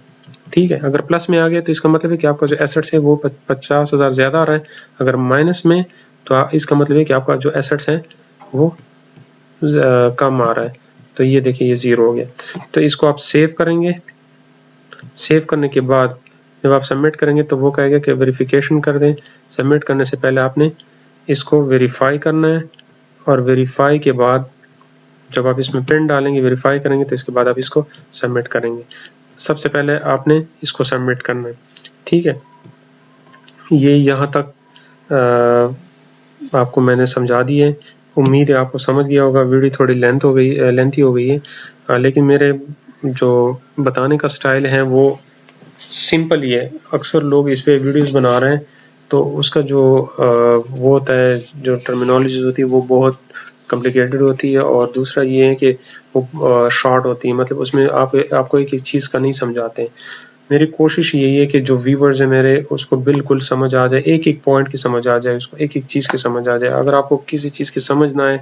ठीक है। अगर प्लस में आ गया तो इसका मतलब है कि आपका जो एसेट्स है वो 50,000 ज़्यादा आ रहा है, अगर माइनस में तो इसका मतलब है कि आपका जो एसेट्स है वो कम आ रहा है। तो ये देखिए ये 0 हो गया। तो इसको आप सेव करेंगे, सेव करने के बाद जब आप सबमिट करेंगे तो वो कहेगा कि वेरिफिकेशन कर दें। सबमिट करने से पहले आपने इसको वेरीफाई करना है और वेरीफाई के बाद जब आप इसमें प्रिंट डालेंगे वेरीफाई करेंगे तो इसके बाद आप इसको सबमिट करेंगे। सबसे पहले आपने इसको सबमिट करना है, ठीक है। ये यहाँ तक आपको मैंने समझा दी है, उम्मीद है आपको समझ गया होगा। वीडियो थोड़ी लेंथी हो गई है, लेकिन मेरे जो बताने का स्टाइल है वो सिंपल ही है। अक्सर लोग इस पे वीडियोस बना रहे हैं तो उसका जो वो होता है, जो टर्मिनोलॉजी होती है वो बहुत कॉम्प्लिकेटेड होती है, और दूसरा ये है कि वो शॉर्ट होती है, मतलब उसमें आपको एक चीज़ का नहीं समझाते हैं। मेरी कोशिश यही है कि जो व्यूवर्स है मेरे उसको बिल्कुल समझ आ जाए, एक एक पॉइंट की समझ आ जाए, उसको एक एक चीज़ की समझ आ जाए। अगर आपको किसी चीज़ की समझ ना आए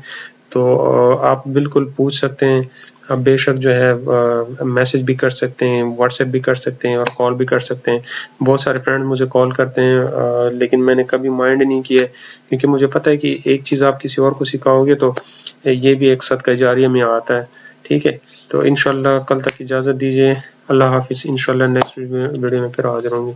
तो आप बिल्कुल पूछ सकते हैं, आप बेशक जो है मैसेज भी कर सकते हैं, व्हाट्सएप भी कर सकते हैं और कॉल भी कर सकते हैं। बहुत सारे फ्रेंड मुझे कॉल करते हैं लेकिन मैंने कभी माइंड नहीं किया क्योंकि मुझे पता है कि एक चीज़ आप किसी और को सिखाओगे तो ये भी एक सदका जारिया में आता है। ठीक है, तो इंशाल्लाह कल तक इजाज़त दीजिए। अल्लाह हाफिज़। इंशाल्लाह नेक्स्ट वीडियो में फिर हाजिर होंगे।